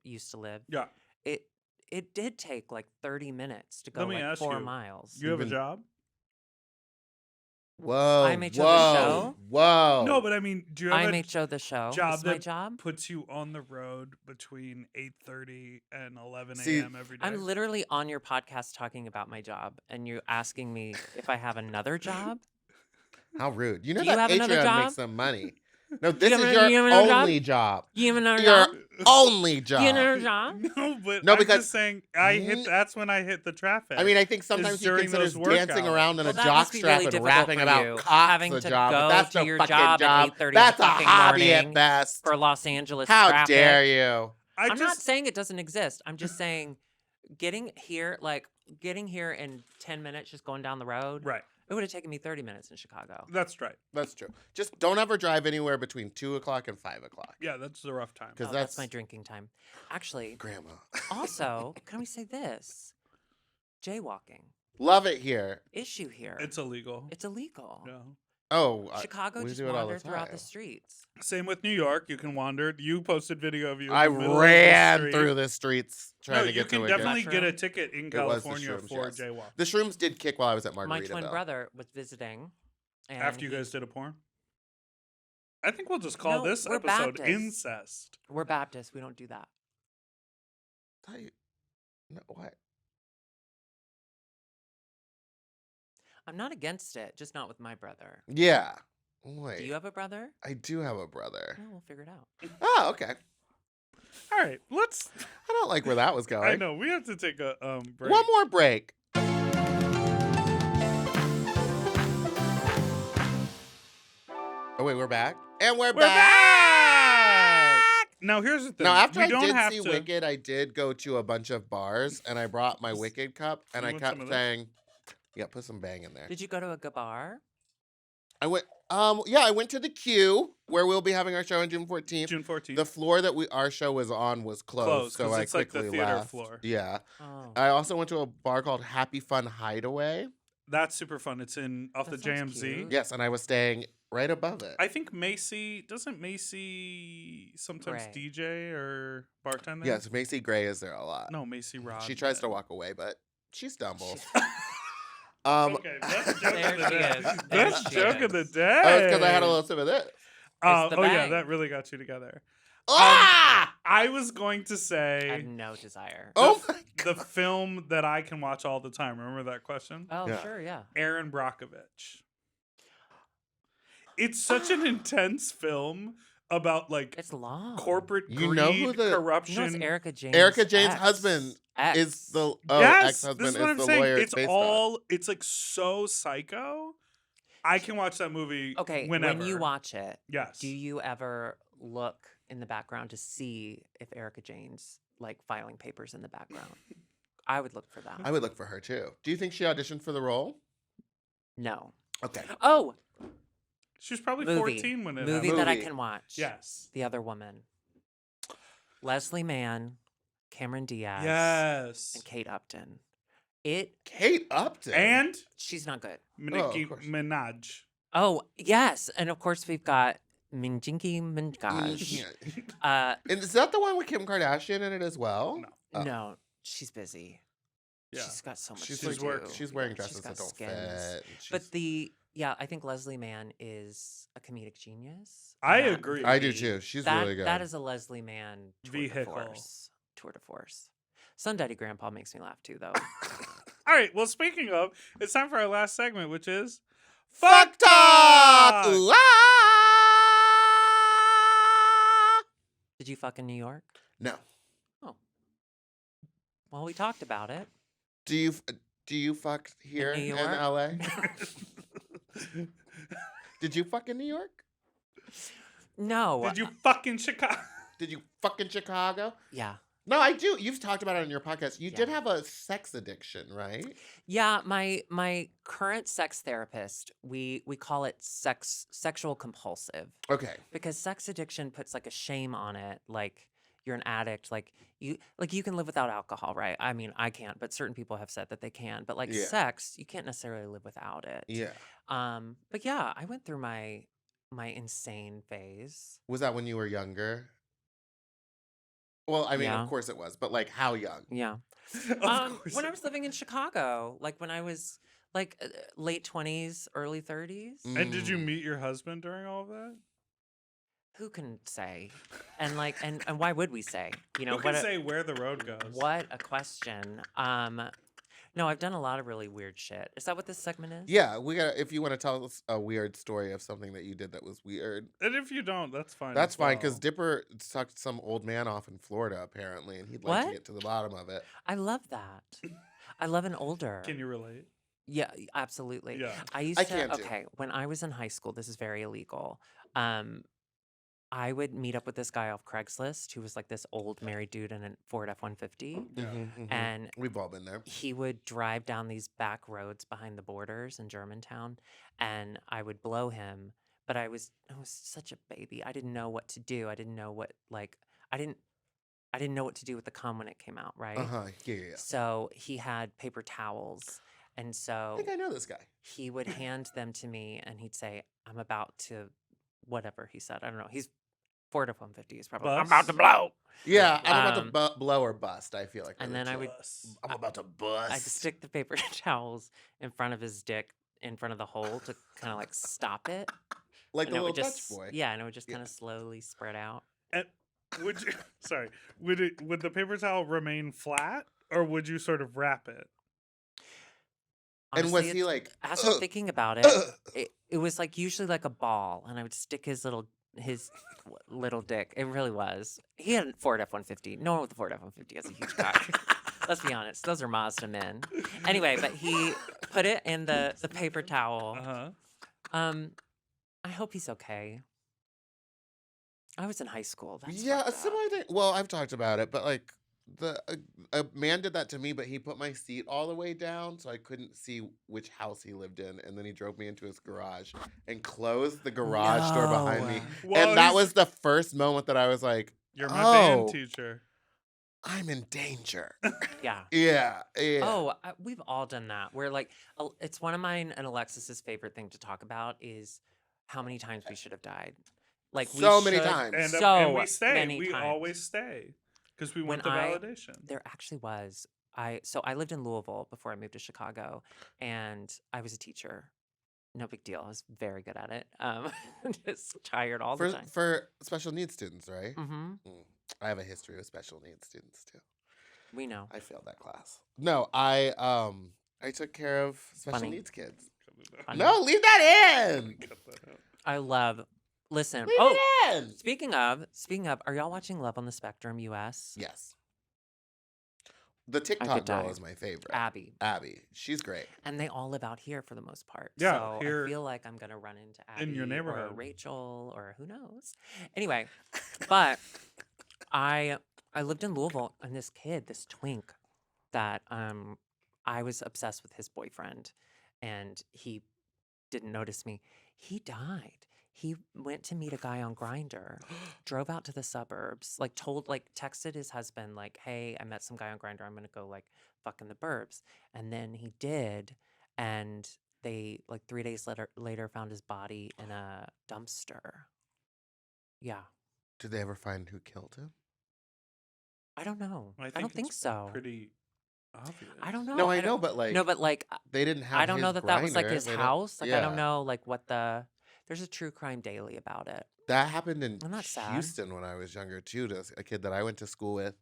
S3: used to live,
S2: Yeah.
S3: it did take like 30 minutes to go
S2: Let me
S3: like
S2: ask
S3: 4
S2: you,
S3: miles.
S2: You have a
S1: Even-
S2: job?
S1: Whoa.
S3: IMHO the show?
S1: Whoa.
S2: No, but I mean, do you have
S3: IMHO the show.
S2: job
S3: It's my
S2: that
S3: job.
S2: puts you on the road between 8:30 and 11
S1: See,
S2: a.m. every day?
S3: I'm literally on your podcast talking about my job, and you're asking me if I have another job.
S1: How rude. You know
S3: Do you
S1: that
S3: have another
S1: Patreon
S3: job?
S1: makes some money. No, this
S3: have
S1: is
S3: an- you
S1: your
S3: have another job?
S1: only job.
S3: You have another
S1: Your
S3: job?
S1: only
S3: You have
S1: job.
S3: another job?
S2: No, but
S1: No,
S2: I'm
S1: because-
S2: just saying, that's when I hit the traffic.
S1: I mean, I think sometimes he
S2: during
S1: considers
S2: those
S1: dancing
S2: workouts.
S1: around in
S3: Well,
S1: a
S3: that must be
S1: jockstrap
S3: really
S1: and
S3: difficult
S1: rapping
S3: for
S1: about
S3: you,
S1: cops
S3: having
S1: a
S3: to
S1: job, but
S3: go
S1: that's
S3: to
S1: no
S3: your
S1: fucking
S3: job at
S1: job.
S3: 8:30 in the
S1: That's a
S3: fucking
S1: hobby at
S3: morning
S1: best.
S3: for Los Angeles
S1: How
S3: traffic.
S1: dare you?
S3: I'm not saying it doesn't exist. I'm just saying getting here in 10 minutes just going down the road.
S2: Right.
S3: It would have taken me 30 minutes in Chicago.
S2: That's right.
S1: That's true. Just don't ever drive anywhere between 2 o'clock and 5 o'clock.
S2: Yeah, that's a rough time.
S1: Because
S3: That's my drinking time. Actually,
S1: Grandma.
S3: also, can we say this? Jaywalking.
S1: Love it here.
S3: Issue here.
S2: It's illegal.
S3: It's illegal.
S2: Yeah.
S1: Oh,
S3: Chicago
S1: we
S3: just
S1: do it all the
S3: wander throughout the
S1: time.
S3: streets.
S2: Same with New York. You can wander. You posted video of you. In
S1: I
S2: the middle
S1: ran
S2: of the street.
S1: through the streets trying to
S2: you
S1: get
S2: can
S1: to a
S2: definitely
S1: guest.
S2: get a ticket in
S1: It was the
S2: California
S1: shrooms,
S2: for
S1: yes.
S2: jaywalk.
S1: The shrooms did kick while I was at
S3: My
S1: Margaritaville.
S3: twin brother was visiting. And
S2: After you guys did a porn? I think we'll just call
S3: No,
S2: this
S3: we're
S2: episode
S3: Baptist.
S2: incest.
S3: We're Baptist. We don't do that.
S1: No, what?
S3: I'm not against it, just not with my brother.
S1: Yeah. Wait.
S3: Do you have a brother?
S1: I do have a brother.
S3: No, we'll figure it out.
S1: Oh, okay.
S2: All right, let's.
S1: I don't like where that was going.
S2: I know we have to take a break.
S1: One more break. Oh wait, we're back, and we're back.
S2: Now here's the thing.
S1: Now, after
S2: we
S1: I
S2: don't
S1: did
S2: have
S1: see
S2: to...
S1: Wicked, I did go to a bunch of bars, and I brought my Wicked cup, and
S2: You
S1: I
S2: want some
S1: kept
S2: of this?
S1: saying, "Yeah, put some bang in there."
S3: Did you go to a bar?
S1: I went. Yeah, I went to the Q where we'll be having our show on June 14th.
S2: June 14th.
S1: The floor that our show was on was closed, so
S2: 'cause
S1: I
S2: it's like the
S1: quickly
S2: theater
S1: left.
S2: floor.
S1: Yeah.
S3: Oh.
S1: I also went to a bar called Happy Fun Hideaway.
S2: That's super fun. It's off the
S3: That sounds
S2: JMZ.
S3: cute.
S1: Yes, and I was staying right above it.
S2: I think doesn't Macy sometimes
S3: Gray.
S2: DJ or bartend there?
S1: Yes, Macy Gray is there a lot.
S2: No, Macy Rod.
S1: She tries to walk away, but she stumbles.
S2: Okay, best joke
S3: There
S2: of the
S3: she
S2: day.
S3: is. There
S2: Best
S3: she
S2: joke of the
S3: is.
S2: day.
S1: Oh, it's because I had a little sip of this.
S2: Oh,
S3: the
S2: oh yeah,
S3: bang.
S2: that really got you together.
S1: Ah!
S2: I was going to
S3: I
S2: say
S3: have no desire.
S1: Oh my
S2: the film that I can watch all the time. Remember that question?
S3: Oh,
S1: Yeah.
S3: sure, yeah.
S2: Aaron Brockovich. It's such an intense film about like
S3: It's long.
S2: corporate
S1: You
S2: greed,
S1: know who the-
S3: You know,
S2: corruption.
S3: it's Erica James.
S1: Erica James' husband
S3: Ex.
S1: is the
S2: Yes,
S1: ex-husband
S2: this is what I'm
S1: the
S2: saying.
S1: lawyer
S2: It's
S1: based
S2: all it's like so psycho. I can watch that movie
S3: Okay,
S2: whenever.
S3: when you watch it,
S2: Yes.
S3: do you ever look in the background to see if Erica Jane's like filing papers in the background? I would look for that.
S1: I would look for her too. Do you think she auditioned for the role?
S3: No.
S1: Okay.
S3: Oh,
S2: She was probably
S3: movie.
S2: 14 when it
S3: Movie
S2: happened.
S3: that I
S1: Movie.
S3: can watch.
S2: Yes.
S3: The Other Woman. Leslie Mann, Cameron Diaz,
S2: Yes.
S3: and Kate Upton.
S1: Kate Upton.
S2: And
S3: She's not good.
S2: Nicki
S1: of course.
S2: Minaj.
S3: Oh, yes. And of course we've got Minjinky Minaj.
S1: Yeah. And is that the one with Kim Kardashian in it as well?
S2: No.
S1: Oh.
S3: No, she's busy.
S2: Yeah.
S3: She's got so much
S1: She's,
S3: to do.
S1: she's wearing
S3: Yeah,
S1: dresses
S3: she's
S1: that
S3: got
S1: don't
S3: skins.
S1: fit.
S3: But I think Leslie Mann is a comedic genius.
S2: I
S3: in that
S2: agree.
S1: I do
S3: movie.
S1: too. She's
S3: that,
S1: really good.
S3: That is a Leslie Mann
S2: Vehicle.
S3: tour de force. Sun Daddy Grandpa makes me laugh too, though.
S2: All right. Well, speaking of, it's time for our last segment, which is
S1: Fuck Talk! Ooh, ah!
S3: Did you fuck in New York?
S1: No.
S3: Well, we talked about it.
S1: Do you fuck here
S3: New
S1: in,
S3: York?
S1: LA? Did you fuck in New York?
S3: No.
S2: Did you fucking Chicago?
S1: Did you fuck in Chicago?
S3: Yeah.
S1: No, I do. You've talked about it on your podcast. You did
S3: Yeah.
S1: have a sex addiction, right?
S3: Yeah, my current sex therapist, we call it sexual compulsive
S1: Okay.
S3: because sex addiction puts like a shame on it, like you're an addict, like you can live without alcohol, right? I mean, I can't, but certain people have said that they can. But like
S1: Yeah.
S3: sex, you can't necessarily live without it.
S1: Yeah.
S3: But yeah, I went through my insane phase.
S1: Was that when you were younger? Well, I mean, of
S3: Yeah.
S1: course it was, but like how young?
S3: Yeah.
S2: Of course.
S3: When I was living in Chicago, like when I was like late 20s, early 30s.
S2: And did you
S1: Mm.
S2: meet your husband during all of that?
S3: Who can say? And like and why would we say? You know,
S2: Who can
S3: what
S2: say where the road goes?
S3: what a question. No, I've done a lot of really weird shit. Is that what this segment is?
S1: Yeah, we got. If you want to tell us a weird story of something that you did that was weird,
S2: And if you don't, that's fine.
S1: that's
S2: as
S1: fine. Because
S2: well.
S1: Dipper sucked some old man off in Florida apparently, and he'd like to
S3: What?
S1: get to the bottom of it.
S3: I love that. I love an older.
S2: Can you relate?
S3: Yeah, absolutely.
S2: Yeah.
S3: I used
S1: I
S3: to
S1: can too.
S3: okay, when I was in high school, this is very illegal. I would meet up with this guy off Craigslist who was like this old married dude in a Ford F-150.
S2: Yeah.
S3: And
S1: We've all been there.
S3: he would drive down these back roads behind the borders in Germantown, and I would blow him. But I was such a baby. I didn't know what to do. I didn't know what I didn't know what to do with the cum when it came out, right?
S1: Yeah.
S3: So he had paper towels, and
S1: I
S3: so
S1: think I know this guy.
S3: he would hand them to me, and he'd say, "I'm about to," whatever he said. I don't know. He's Ford F-150 is probably. I'm about to
S2: Bust?
S3: blow.
S1: Yeah, I'm about
S3: Um,
S1: to blow or bust. I feel like.
S3: and
S1: are
S3: then
S1: the
S3: I
S1: two.
S3: would
S2: Bus.
S1: I'm about to bust.
S3: I'd stick the paper towels in front of his dick, in front of the hole to kind of like stop it.
S1: like
S3: And
S1: the
S3: it
S1: little
S3: would
S1: Dutch
S3: just
S1: boy.
S3: yeah, and it would just
S1: Yeah.
S3: kind of slowly spread out.
S2: And would you? Sorry. Would the paper towel remain flat, or would you sort of wrap it?
S1: And was
S3: Honestly,
S1: he like?
S3: as I'm
S1: "Ugh,
S3: thinking about it, it was like usually like a ball, and I would stick his little dick. It really was. He had a Ford F-150. No one with a Ford F-150 has a huge cock. Let's be honest. Those are Mazda men. Anyway, but he put it in the paper towel.
S2: Uh-huh.
S3: I hope he's okay. I was in high school. That's
S1: Yeah, a
S3: fucked up.
S1: similar thing. Well, I've talked about it, but like a man did that to me, but he put my seat all the way down so I couldn't see which house he lived in, and then he drove me into his garage and closed the garage door behind me.
S3: No.
S2: Well,
S1: And that
S2: he's-
S1: was the first moment that I was like,
S2: You're my band
S1: "Oh,
S2: teacher.
S1: I'm in danger."
S3: Yeah.
S1: Yeah.
S3: Oh, we've all done that. Where like it's one of mine and Alexis's favorite thing to talk about is how many times we should have died. Like
S1: So
S3: we
S1: many
S3: should-
S1: times.
S2: And
S3: So
S2: we stay.
S3: many
S2: We
S3: times.
S2: always stay because we want
S3: When
S2: the
S3: I-
S2: validation.
S3: There actually was. So I lived in Louisville before I moved to Chicago, and I was a teacher. No big deal. I was very good at it. Just tired all the time.
S1: For special needs students, right?
S3: Mm-hmm.
S1: I have a history with special needs students too.
S3: We know.
S1: I failed that class. No, I took care of special
S3: Funny.
S1: needs kids.
S3: Funny.
S1: No, leave that in.
S2: Cut that out.
S3: I love. Listen.
S1: Leave
S3: Oh,
S1: it in.
S3: speaking of, are y'all watching Love on the Spectrum US?
S1: Yes. The TikTok girl
S3: die.
S1: is my favorite.
S3: Abby.
S1: She's great.
S3: And they all live out here for the most part.
S2: Yeah,
S3: So
S2: here
S3: I feel like I'm gonna run into Abby
S2: in your
S3: or
S2: neighborhood.
S3: Rachel or who knows. Anyway, but I lived in Louisville, and this kid, this twink, that I was obsessed with his boyfriend, and he didn't notice me. He died. He went to meet a guy on Grindr, drove out to the suburbs, texted his husband, like, "Hey, I met some guy on Grindr. I'm gonna go like fuck in the burbs." And then he did, and they like 3 days later found his body in a dumpster. Yeah,
S1: Did they ever find who killed him?
S3: I don't know.
S2: I
S3: don't think
S2: it's
S3: so.
S2: Pretty obvious.
S3: I don't know.
S1: No, I
S3: don't-
S1: know, but like,
S3: No, but like
S1: they didn't have.
S3: I don't know
S1: his
S3: that was like
S1: Grindr.
S3: his
S1: They don't-
S3: house. Like I don't
S1: yeah.
S3: know like what the. There's a true crime daily about it.
S1: That happened in
S3: Isn't that sad?
S1: Houston when I was younger too. To a kid that I went to school with,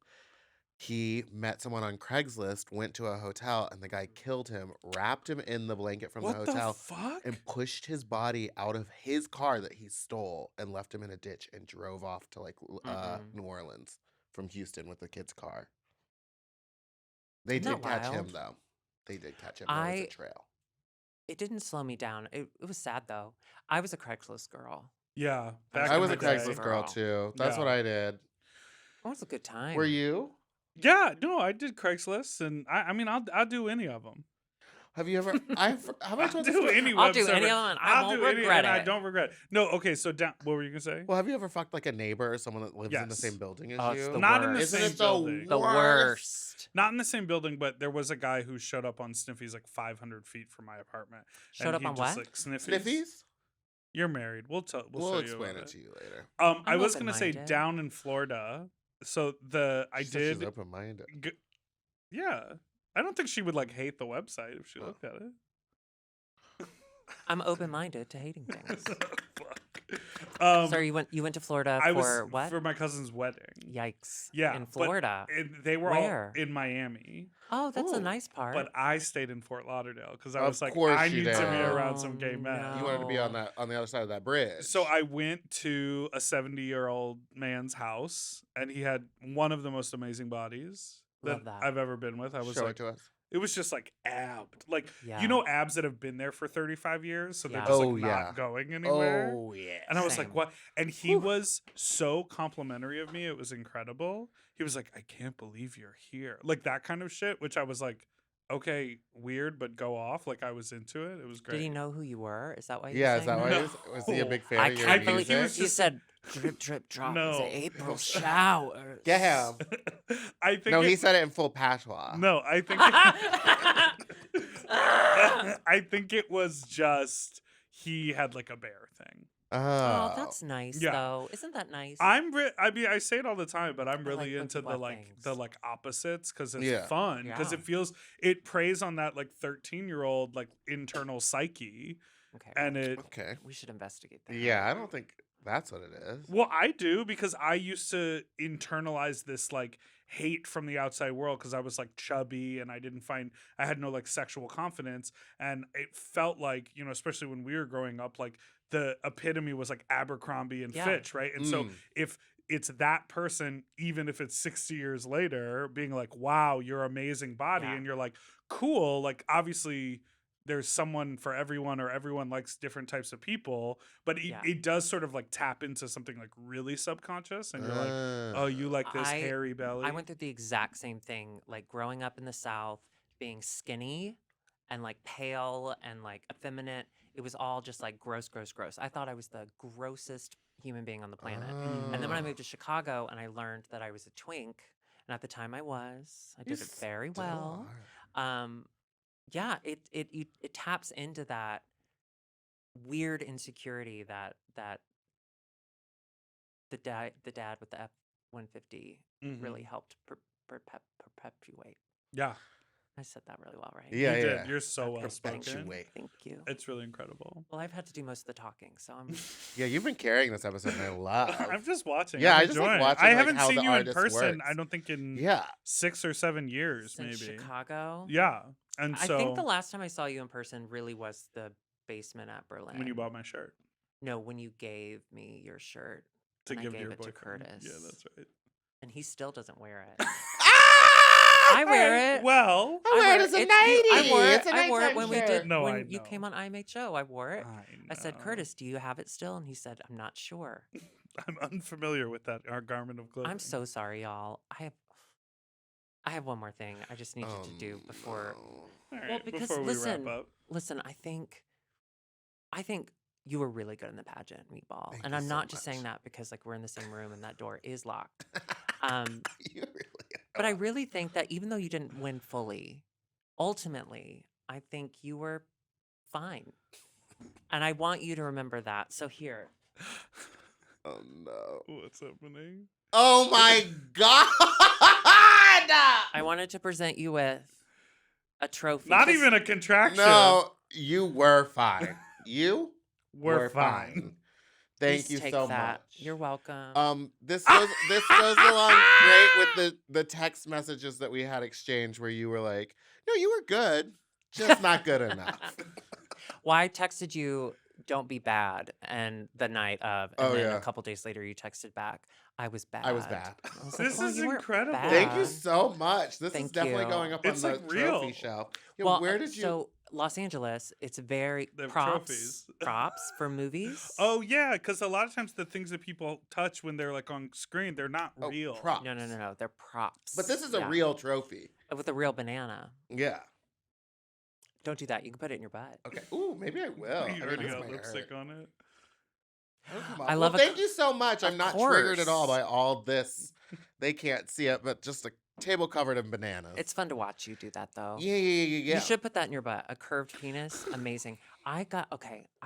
S1: he met someone on Craigslist, went to a hotel, and the guy killed him, wrapped him in the blanket from
S2: What
S1: the hotel,
S2: the fuck?
S1: and pushed his body out of his car that he stole and left him in a ditch and drove off to like
S3: Mm-mm.
S1: New Orleans from Houston with the kid's car. They
S3: Isn't
S1: did
S3: that
S1: catch him
S3: wild?
S1: though. They did catch him. There was a
S3: I-
S1: trail.
S3: It didn't slow me down. It was sad though. I was a Craigslist girl.
S2: Yeah.
S3: I
S2: back
S1: I
S2: in
S1: was
S2: the
S1: a
S2: day.
S1: Craigslist girl
S3: Girl.
S1: too. That's what
S2: Yeah.
S1: I did.
S3: It was a good time.
S1: Were you?
S2: Yeah, no, I did Craigslist, and I mean, I'll do any of them.
S1: Have you ever? Have I
S2: I'll
S1: told this
S2: do
S1: story?
S2: any
S3: I'll
S2: web
S3: do any
S2: server.
S3: of them and I
S2: I'll
S3: won't
S2: do any,
S3: regret
S2: and I
S3: it.
S2: don't regret it. No, okay. So down. What were you gonna say?
S1: Well, have you ever fucked like a neighbor or someone that lives in the
S2: Yes.
S1: same building as
S3: Oh, it's
S1: you?
S3: the
S2: Not in the
S3: worst.
S1: Isn't
S2: same
S1: it the
S2: building.
S3: The worst.
S2: Not in the same building, but there was a guy who showed up on Sniffy's like 500 feet from my apartment.
S3: Showed
S2: and
S3: up
S2: he
S3: on
S2: just
S3: what?
S2: like Sniffy's.
S1: Sniffies?
S2: You're married. We'll show you
S1: explain
S2: about
S1: it to you later.
S2: I
S3: I'm
S2: was gonna say
S3: open-minded.
S2: down in Florida. So I
S1: She said she's
S2: did.
S1: open-minded.
S2: Yeah, I don't think she would like hate the website if she
S1: Oh.
S2: looked at it.
S3: I'm open-minded to hating things.
S2: Fuck.
S3: So you went to Florida
S2: I
S3: for
S2: was
S3: what?
S2: for my cousin's wedding.
S3: Yikes.
S2: Yeah,
S3: In
S2: but
S3: Florida.
S2: they were
S3: Where?
S2: all in Miami,
S3: Oh, that's
S1: Ooh.
S3: a nice part.
S2: but I stayed in Fort Lauderdale because I
S1: Of
S2: was like,
S1: course
S2: I
S1: you
S2: need to be
S1: did.
S2: around some gay men.
S3: Oh,
S1: You wanted to be on
S3: no.
S1: the other side of that bridge.
S2: So I went to a 70-year-old man's house, and he had one of the most amazing bodies
S3: Love that.
S2: I've ever been with. I was
S1: Show
S2: like,
S1: it to us.
S2: it was just like abbed, like
S3: Yeah.
S2: you know, abs that have been there for 35 years, so they're
S3: Yeah.
S2: just
S1: Oh,
S2: like
S1: yeah.
S2: not going anywhere.
S1: Oh yeah.
S2: And I was
S3: Same.
S2: like, what? And he was so complimentary of me. It was incredible. He was like, I can't believe you're here. Like that kind of shit, which I was like, okay, weird, but go off. Like I was into it. It was great.
S3: Did he know who you were? Is that why?
S1: Yeah,
S3: you're
S1: is that
S3: saying
S1: why?
S2: No.
S1: Was he a big fan
S3: I
S1: of your
S3: can't
S2: think
S3: believe
S2: he
S1: music?
S2: was
S3: you
S2: just-
S3: said drip, drip, drop.
S2: No.
S3: It's an April shower.
S1: Get him.
S2: I think
S1: No,
S2: it-
S1: he said it in full patois.
S2: No, I think I think it was just he had like a bear thing.
S3: Oh, that's nice
S2: Yeah.
S3: though. Isn't that nice?
S2: I mean, I say it all the time, but I'm
S3: I
S2: really
S3: like when
S2: into
S3: people
S2: the
S3: have
S2: the
S3: things.
S2: like opposites because it's
S1: Yeah.
S2: fun because
S3: Yeah.
S2: it preys on that like 13-year-old like internal psyche
S3: Okay.
S2: and it.
S1: Okay.
S3: We should investigate that.
S1: Yeah, I don't think that's what it is.
S2: Well, I do because I used to internalize this like hate from the outside world because I was like chubby and I had no like sexual confidence, and it felt like, you know, especially when we were growing up, like the epitome was like Abercrombie and
S3: Yeah.
S2: Fitch, right? And so
S1: Mm.
S2: if it's that person, even if it's 60 years later, being like, wow, you're amazing body,
S3: Yeah.
S2: and you're like, cool, like obviously there's someone for everyone, or everyone likes different types of people, but
S3: Yeah.
S2: it does sort of like tap into something like really subconscious, and you're like, oh, you like this
S3: I-
S2: hairy belly.
S3: I went through the exact same thing, like growing up in the South, being skinny and like pale and like effeminate. It was all just like gross, gross, gross. I thought I was the grossest human being on the planet. And then when I moved to Chicago and I learned that I was a twink, and at the time I did it very well. Yeah, it taps into that weird insecurity that the dad with the F-150
S2: Mhm.
S3: really helped perpetuate.
S2: Yeah,
S3: I said that really well, right?
S1: Yeah,
S2: you
S1: yeah.
S2: did. You're so
S3: Okay,
S2: well spoken.
S1: Perpetuate.
S3: Thank you.
S2: It's really incredible.
S3: Well, I've had to do most of the talking, so I'm.
S1: Yeah, you've been carrying this episode, and I love.
S2: I'm just watching.
S1: Yeah,
S2: I'm
S1: I just like
S2: enjoying.
S1: watching,
S2: I
S1: like,
S2: haven't
S1: how
S2: seen
S1: the
S2: you in
S1: artist
S2: person.
S1: works.
S2: I don't think in
S1: Yeah.
S2: 6 or 7 years,
S3: Since
S2: maybe.
S3: Chicago.
S2: Yeah, and
S3: I
S2: so
S3: think the last time I saw you in person really was the basement at Berlin.
S2: when you bought my shirt
S3: No, when you gave me your shirt
S2: to
S3: and
S2: give
S3: I
S2: to
S3: gave
S2: your
S3: it to
S2: boyfriend.
S3: Curtis.
S2: Yeah, that's right.
S3: and he still doesn't wear it.
S1: I
S3: I wear it.
S2: Well,
S1: I wear it as a
S3: It's you-
S1: nightie.
S3: I wore it.
S1: It's a
S3: I wore it
S1: nighttime
S3: when we
S1: shirt.
S3: did.
S2: No,
S3: when
S2: I
S3: you
S2: know.
S3: came on IMHO, I wore it. I said,
S2: know.
S3: Curtis, do you have it still? And he said, I'm not sure.
S2: I'm unfamiliar with our garment of clothing.
S3: I'm so sorry, y'all. I have one more thing I just need you to do before.
S1: no.
S2: All right,
S3: Well, because
S2: before we
S3: listen,
S2: wrap up.
S3: listen, I think you were really good in the pageant, Meatball.
S1: Thank
S3: And
S1: you
S3: I'm
S1: so
S3: not just saying
S1: much.
S3: that because like we're in the same room and that door is locked.
S1: You really
S3: But I really think that even though you didn't win fully, ultimately, I think you were fine. And I want you to remember that. So here,
S1: Oh no.
S2: What's happening?
S1: Oh my god.
S3: I wanted to present you with a trophy.
S2: Not
S3: 'cause
S2: even a contraction.
S1: No, you were fine. You
S2: We're fine.
S1: Thank
S3: please
S1: you
S3: take
S1: so
S3: that.
S1: much.
S3: You're welcome.
S1: This goes along great with the text messages that we had exchanged where you were like, no, you were good, just not good enough.
S3: Well, I texted you don't be bad. And the night of, and
S1: Oh
S3: then
S1: yeah.
S3: a couple days later, you texted back, I was bad.
S1: I was bad.
S3: I was like,
S2: This
S3: well,
S2: is
S3: you weren't
S2: incredible.
S1: Thank you
S3: bad.
S1: so much. This is
S3: Thank
S1: definitely
S3: you.
S1: going up
S2: It's
S1: on
S2: like
S1: the trophy
S2: real.
S1: shelf. Yeah,
S3: Well,
S1: where did you?
S3: so Los Angeles, it's very
S2: They have
S3: props,
S2: trophies.
S3: props for movies.
S2: Oh yeah, because a lot of times the things that people touch when they're like on screen, they're not
S1: Oh,
S2: real.
S1: props.
S3: No, they're props.
S1: But this is a
S3: Yeah.
S1: real trophy.
S3: With a real banana.
S1: Yeah.
S3: Don't do that. You can put it in your butt.
S1: Okay. Ooh, maybe I will.
S2: You already
S1: this
S2: got
S1: might
S2: lipstick
S1: hurt.
S2: on it.
S1: That'll come
S3: I
S1: off. Well,
S3: love a
S1: thank
S3: c-
S1: you so much. I'm
S3: Of
S1: not triggered at all
S3: course.
S1: by all this. They can't see it, but just a table covered in bananas.
S3: It's fun to watch you do that, though.
S1: yeah.
S3: You should put that in your butt. A curved penis. Amazing. I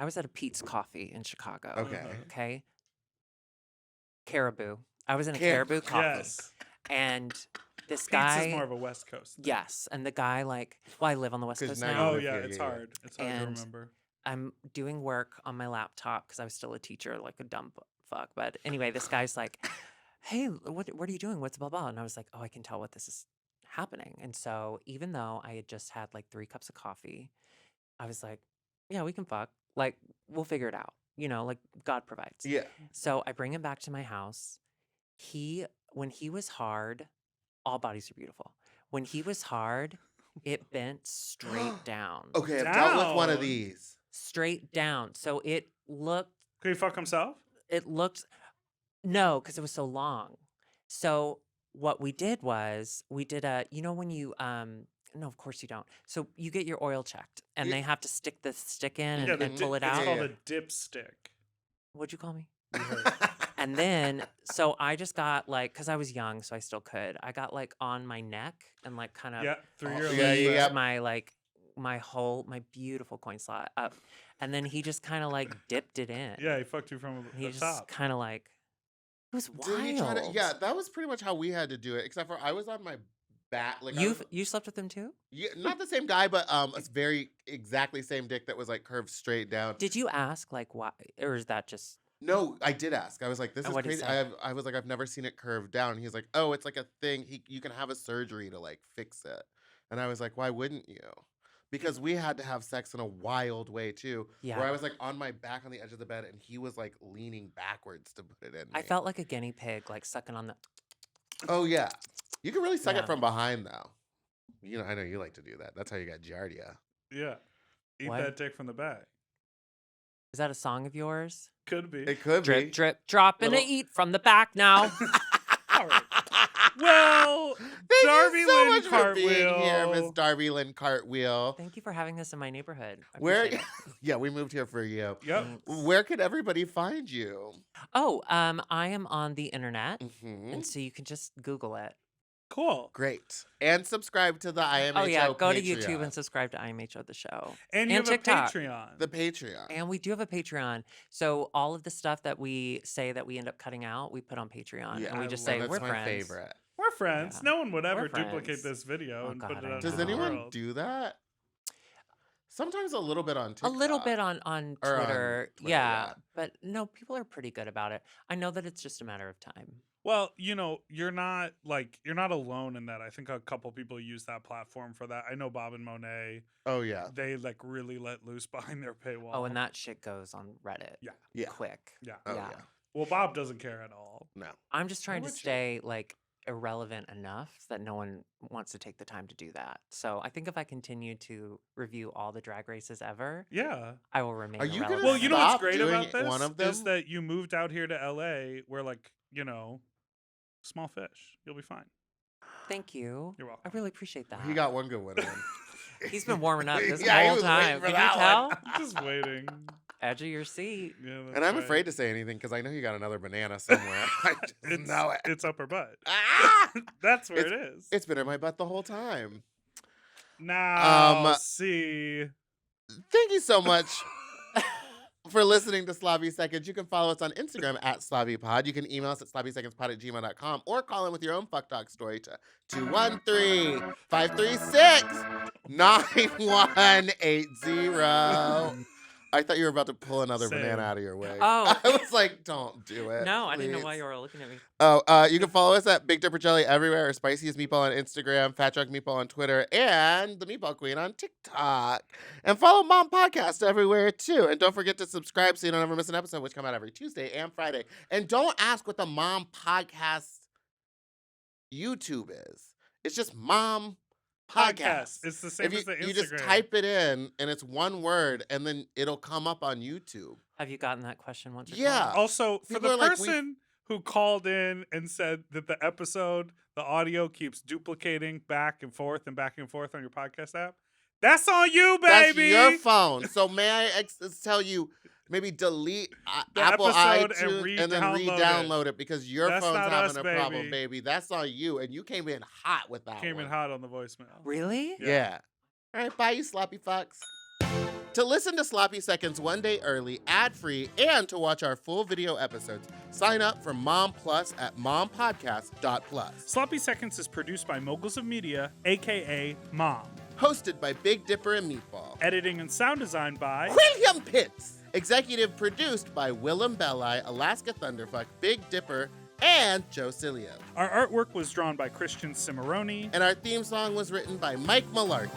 S3: was at a Pete's Coffee in Chicago.
S1: Okay.
S3: Okay. Caribou. I was in a
S1: Car-
S3: Caribou Coffee.
S2: Yes.
S3: And this
S2: Pizza's
S3: guy.
S2: more of a West Coast thing.
S3: Yes. And the guy, I live on the West
S1: 'Cause
S3: Coast
S1: now
S3: now.
S2: Oh
S1: live
S2: yeah,
S1: here,
S2: it's
S1: yeah, yeah.
S2: hard. It's hard
S3: And
S2: to remember.
S3: I'm doing work on my laptop because I was still a teacher, like a dumb fuck. But anyway, this guy's like, hey, what are you doing? What's blah, blah? And I was like, oh, I can tell what this is happening. And so even though I had just had like 3 cups of coffee, I was like, yeah, we can fuck. Like, we'll figure it out. Like God provides.
S1: Yeah.
S3: So I bring him back to my house. When he was hard, all bodies are beautiful. When he was hard, it bent straight down.
S1: Okay, I've dealt with one of
S2: Down.
S1: these.
S3: Straight down. So it looked
S2: Could he fuck himself?
S3: no, because it was so long. So what we did was we did when you no, of course you don't. So you get your oil checked and
S1: Yeah.
S3: they have to stick the stick in
S2: Yeah,
S3: and pull it out.
S2: It's
S1: Yeah,
S2: called
S1: yeah.
S2: a dipstick.
S3: What'd you call me?
S2: You heard.
S3: And then so I just got because I was young, so I still could. I got on my neck and kind of
S2: Yeah, through
S1: Oh,
S2: your
S1: yeah,
S2: legs.
S1: yeah, yeah.
S3: my beautiful coin slot up. And then he just kind of dipped it in.
S2: Yeah, he fucked you from
S3: He
S2: the
S3: just
S2: top.
S3: kind of it was wild.
S1: Did he try to? Yeah, that was pretty much how we had to do it. Except for I was on my back. I was,
S3: You slept with him too?
S1: yeah, not the same guy, but a very exactly same dick that was curved straight down.
S3: Did you ask why, or is that just
S1: No, I did ask. I was like, "This
S3: And
S1: is
S3: what'd he
S1: crazy."
S3: say?
S1: I was like, "I've never seen it curved down." And he's like, "Oh, it's like a thing. You can have a surgery to fix it." And I was like, "Why wouldn't you?" Because we had to have sex in a wild way too,
S3: Yeah.
S1: where I was on my back on the edge of the bed, and he was leaning backwards to put it in.
S3: I
S1: me.
S3: felt like a guinea pig, sucking on the.
S1: Oh yeah, you can really suck
S3: Yeah.
S1: it from behind though. I know you like to do that. That's how you got giardia.
S2: Yeah. Eat
S3: What?
S2: that dick from the back.
S3: Is that a song of yours?
S2: Could be.
S1: It could
S3: Drip,
S1: be.
S3: drip, dropping
S1: Little-
S3: to eat from the back now.
S2: All right. Well,
S1: Thank
S2: Darby
S1: you so
S2: Lynn
S1: much for being here,
S2: Cartwheel.
S1: Miss Darby Lynn Cartwheel.
S3: Thank you for having this in my neighborhood. I
S1: Where?
S3: appreciate it.
S1: Yeah, we moved here for you.
S2: Yep.
S3: Thanks.
S1: Where can everybody find you?
S3: Oh, I am on the internet,
S1: Mhm.
S3: and so you can just Google it.
S2: Cool.
S1: Great. And subscribe to the IMHO
S3: Oh yeah, go to
S1: Patreon.
S3: YouTube and subscribe to IMHO the show.
S2: And you
S3: And
S2: have
S3: TikTok.
S2: a Patreon.
S1: the Patreon.
S3: And we do have a Patreon. So all of the stuff that we say that we end up cutting out, we put on Patreon.
S1: Yeah,
S3: and we
S2: I
S3: just
S2: love
S3: say
S1: That's
S3: we're
S1: my
S3: friends.
S1: favorite.
S2: We're friends.
S3: Yeah.
S2: No one would ever
S3: We're
S2: duplicate
S3: friends.
S2: this video
S3: Oh,
S2: and
S3: God,
S2: put it
S3: I
S2: out
S1: Does
S2: to the
S3: know.
S1: anyone
S2: world.
S1: do that? Sometimes a little bit on
S3: A
S1: TikTok.
S3: little bit on
S1: Or on
S3: Twitter.
S1: Twitter,
S3: Yeah.
S1: yeah.
S3: But no, people are pretty good about it. I know that it's just a matter of time.
S2: Well, you're not alone in that. I think a couple people use that platform for that. I know Bob and Monet,
S1: Oh yeah.
S2: they really let loose behind their paywall.
S3: Oh, and that shit goes on Reddit.
S2: Yeah.
S1: Yeah.
S3: Quick.
S2: Yeah.
S1: Oh
S3: Yeah.
S1: yeah.
S2: Well, Bob doesn't care at all.
S1: No.
S3: I'm just trying to
S1: would you?
S3: stay irrelevant enough that no one wants to take the time to do that. So I think if I continue to review all the drag races ever,
S2: Yeah.
S3: I will remain
S1: Are you gonna
S3: irrelevant.
S2: Well, you know what's
S1: Stop
S2: great
S1: doing
S2: about this
S1: one of
S2: is
S1: them?
S2: that you moved out here to LA where small fish. You'll be fine.
S3: Thank you.
S2: You're welcome.
S3: I really appreciate that.
S1: He got one good one in.
S3: He's been warming up this
S1: Yeah, he
S3: whole
S1: was waiting
S3: time.
S1: for
S3: Can you
S1: that
S3: tell?
S1: one.
S2: Just waiting.
S3: Edge of your seat.
S2: Yeah,
S1: And
S2: that's
S1: I'm
S2: right.
S1: afraid to say anything because I know you got another banana somewhere. I just
S2: It's,
S1: know it.
S2: it's up her butt.
S1: Ah!
S2: That's where it is.
S1: It's been in my butt the whole time.
S2: Now, see.
S1: Thank you so much for listening to Slobby Seconds. You can follow us on Instagram at SlobbyPod. You can email us at slobbysecondspod@gmail.com or call in with your own fuck talk story to 213-536-9180. I thought you were about to pull another
S2: Same.
S1: banana out of your way.
S3: Oh.
S1: I was like, don't do it.
S3: No, I didn't know
S1: please.
S3: why you were looking at me.
S1: Oh, you can follow us at Big Dipper Jelly everywhere, or Spiciest Meatball on Instagram, Fat Drunk Meatball on Twitter, and the Meatball Queen on TikTok. And follow Mom Podcast everywhere too. And don't forget to subscribe so you don't ever miss an episode, which come out every Tuesday and Friday. And don't ask what the Mom Podcast YouTube is. It's just Mom Podcast.
S2: It's the same
S1: If
S2: as the Instagram.
S1: you just type it in and it's one word, and then it'll come up on YouTube.
S3: Have you gotten that question once or
S1: Yeah.
S3: twice?
S2: Also, for
S1: People
S2: the
S1: are like,
S2: person who called in and said that the episode, the audio keeps duplicating back and forth on your podcast app, that's on you, baby.
S1: That's your phone. So may I tell you, maybe delete
S2: The
S1: Apple
S2: episode
S1: iTunes and then
S2: re-download
S1: re-download it because your
S2: That's
S1: phone's
S2: not
S1: having
S2: us,
S1: a
S2: baby.
S1: problem, baby. That's on you, and you came in hot with that
S2: Came
S1: one.
S2: in hot on the voicemail.
S3: Really?
S1: Yeah. All right, bye, you sloppy fucks. To listen to Sloppy Seconds one day early, ad-free, and to watch our full video episodes, sign up for Mom Plus at mompodcasts.plus.
S2: Sloppy Seconds is produced by Moguls of Media, aka Mom.
S1: Hosted by Big Dipper and Meatball.
S2: Editing and sound design by
S1: William Pitts. Executive produced by Willem Belli, Alaska Thunderfuck, Big Dipper, and Joe Cilio.
S2: Our artwork was drawn by Christian Cimarroni.
S1: And our theme song was written by Mike Malarkey.